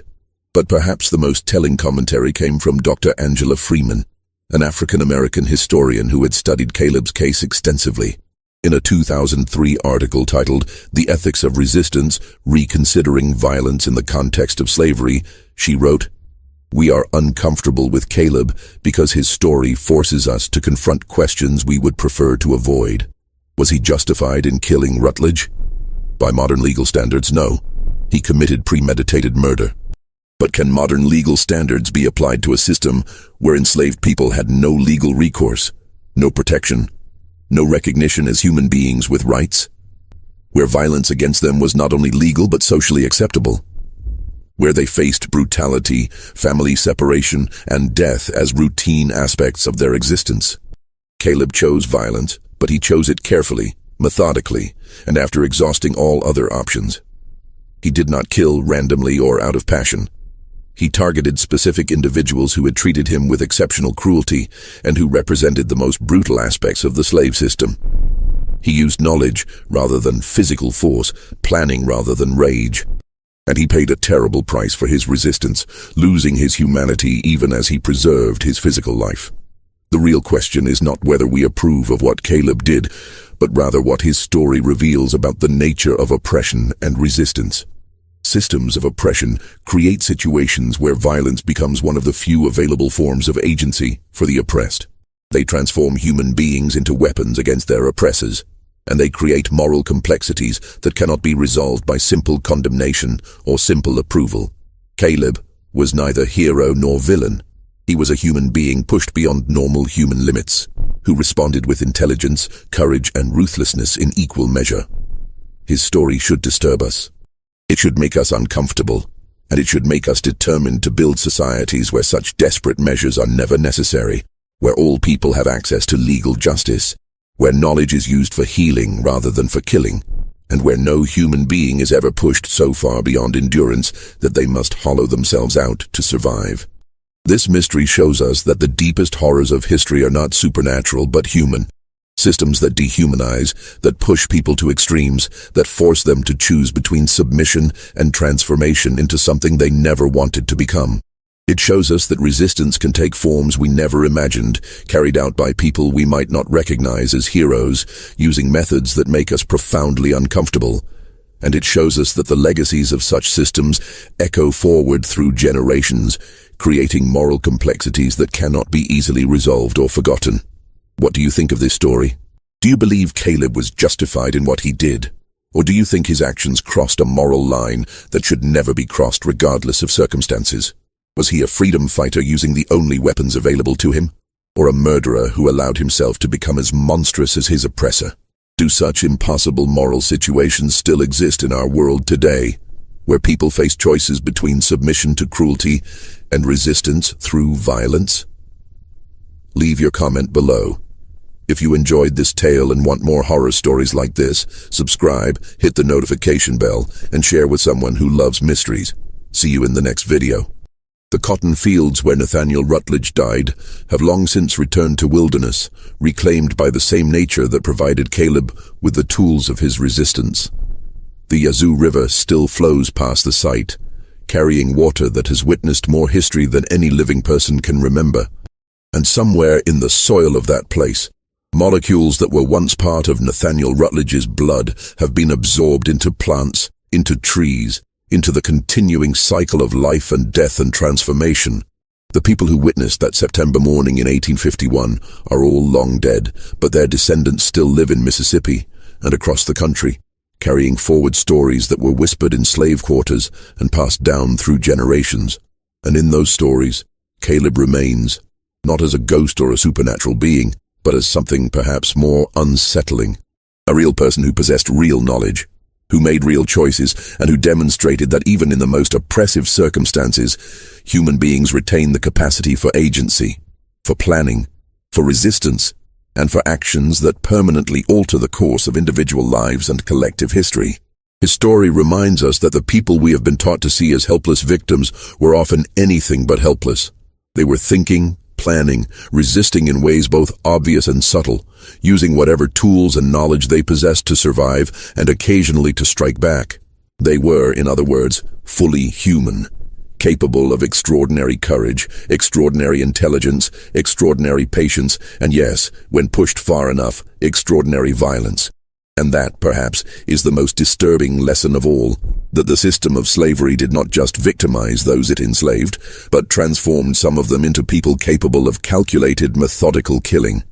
But perhaps the most telling commentary came from Dr. Angela Freeman, an African-American historian who had studied Caleb's case extensively. In a 2003 article titled "The Ethics of Resistance: Reconsidering Violence in the Context of Slavery," she wrote, "We are uncomfortable with Caleb because his story forces us to confront questions we would prefer to avoid. Was he justified in killing Rutledge? By modern legal standards, no. He committed premeditated murder. But can modern legal standards be applied to a system where enslaved people had no legal recourse, no protection, no recognition as human beings with rights? Where violence against them was not only legal but socially acceptable? Where they faced brutality, family separation, and death as routine aspects of their existence? Caleb chose violence, but he chose it carefully, methodically, and after exhausting all other options. He did not kill randomly or out of passion. He targeted specific individuals who had treated him with exceptional cruelty and who represented the most brutal aspects of the slave system. He used knowledge rather than physical force, planning rather than rage. And he paid a terrible price for his resistance, losing his humanity even as he preserved his physical life. The real question is not whether we approve of what Caleb did, but rather what his story reveals about the nature of oppression and resistance. Systems of oppression create situations where violence becomes one of the few available forms of agency for the oppressed. They transform human beings into weapons against their oppressors, and they create moral complexities that cannot be resolved by simple condemnation or simple approval. Caleb was neither hero nor villain. He was a human being pushed beyond normal human limits, who responded with intelligence, courage, and ruthlessness in equal measure. His story should disturb us. It should make us uncomfortable, and it should make us determined to build societies where such desperate measures are never necessary, where all people have access to legal justice, where knowledge is used for healing rather than for killing, and where no human being is ever pushed so far beyond endurance that they must hollow themselves out to survive. This mystery shows us that the deepest horrors of history are not supernatural but human. Systems that dehumanize, that push people to extremes, that force them to choose between submission and transformation into something they never wanted to become. It shows us that resistance can take forms we never imagined, carried out by people we might not recognize as heroes, using methods that make us profoundly uncomfortable. And it shows us that the legacies of such systems echo forward through generations, creating moral complexities that cannot be easily resolved or forgotten. What do you think of this story? Do you believe Caleb was justified in what he did? Or do you think his actions crossed a moral line that should never be crossed regardless of circumstances? Was he a freedom fighter using the only weapons available to him? Or a murderer who allowed himself to become as monstrous as his oppressor? Do such impossible moral situations still exist in our world today, where people face choices between submission to cruelty and resistance through violence? Leave your comment below. If you enjoyed this tale and want more horror stories like this, subscribe, hit the notification bell, and share with someone who loves mysteries. See you in the next video. The cotton fields where Nathaniel Rutledge died have long since returned to wilderness, reclaimed by the same nature that provided Caleb with the tools of his resistance. The Yazoo River still flows past the site, carrying water that has witnessed more history than any living person can remember. And somewhere in the soil of that place, molecules that were once part of Nathaniel Rutledge's blood have been absorbed into plants, into trees, into the continuing cycle of life and death and transformation. The people who witnessed that September morning in 1851 are all long dead, but their descendants still live in Mississippi and across the country, carrying forward stories that were whispered in slave quarters and passed down through generations. And in those stories, Caleb remains, not as a ghost or a supernatural being, but as something perhaps more unsettling. A real person who possessed real knowledge, who made real choices, and who demonstrated that even in the most oppressive circumstances, human beings retain the capacity for agency, for planning, for resistance, and for actions that permanently alter the course of individual lives and collective history. His story reminds us that the people we have been taught to see as helpless victims were often anything but helpless. They were thinking, planning, resisting in ways both obvious and subtle, using whatever tools and knowledge they possessed to survive and occasionally to strike back. They were, in other words, fully human, capable of extraordinary courage, extraordinary intelligence, extraordinary patience, and yes, when pushed far enough, extraordinary violence. And that, perhaps, is the most disturbing lesson of all, that the system of slavery did not just victimize those it enslaved, but transformed some of them into people capable of calculated, methodical killing.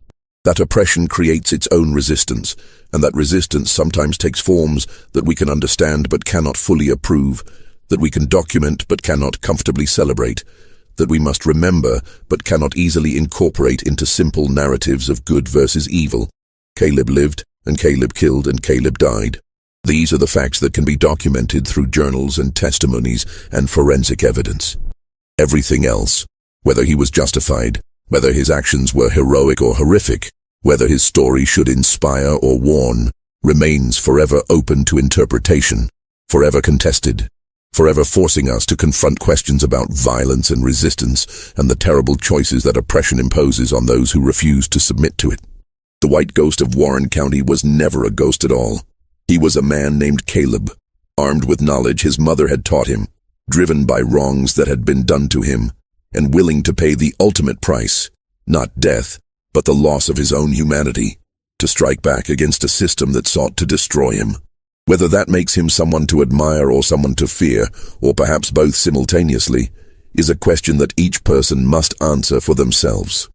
That oppression creates its own resistance, and that resistance sometimes takes forms that we can understand but cannot fully approve, that we can document but cannot comfortably celebrate, that we must remember but cannot easily incorporate into simple narratives of good versus evil. Caleb lived, and Caleb killed, and Caleb died. These are the facts that can be documented through journals and testimonies and forensic evidence. Everything else, whether he was justified, whether his actions were heroic or horrific, whether his story should inspire or warn, remains forever open to interpretation, forever contested, forever forcing us to confront questions about violence and resistance and the terrible choices that oppression imposes on those who refuse to submit to it. The white ghost of Warren County was never a ghost at all. He was a man named Caleb, armed with knowledge his mother had taught him, driven by wrongs that had been done to him, and willing to pay the ultimate price, not death, but the loss of his own humanity, to strike back against a system that sought to destroy him. Whether that makes him someone to admire or someone to fear, or perhaps both simultaneously, is a question that each person must answer for themselves.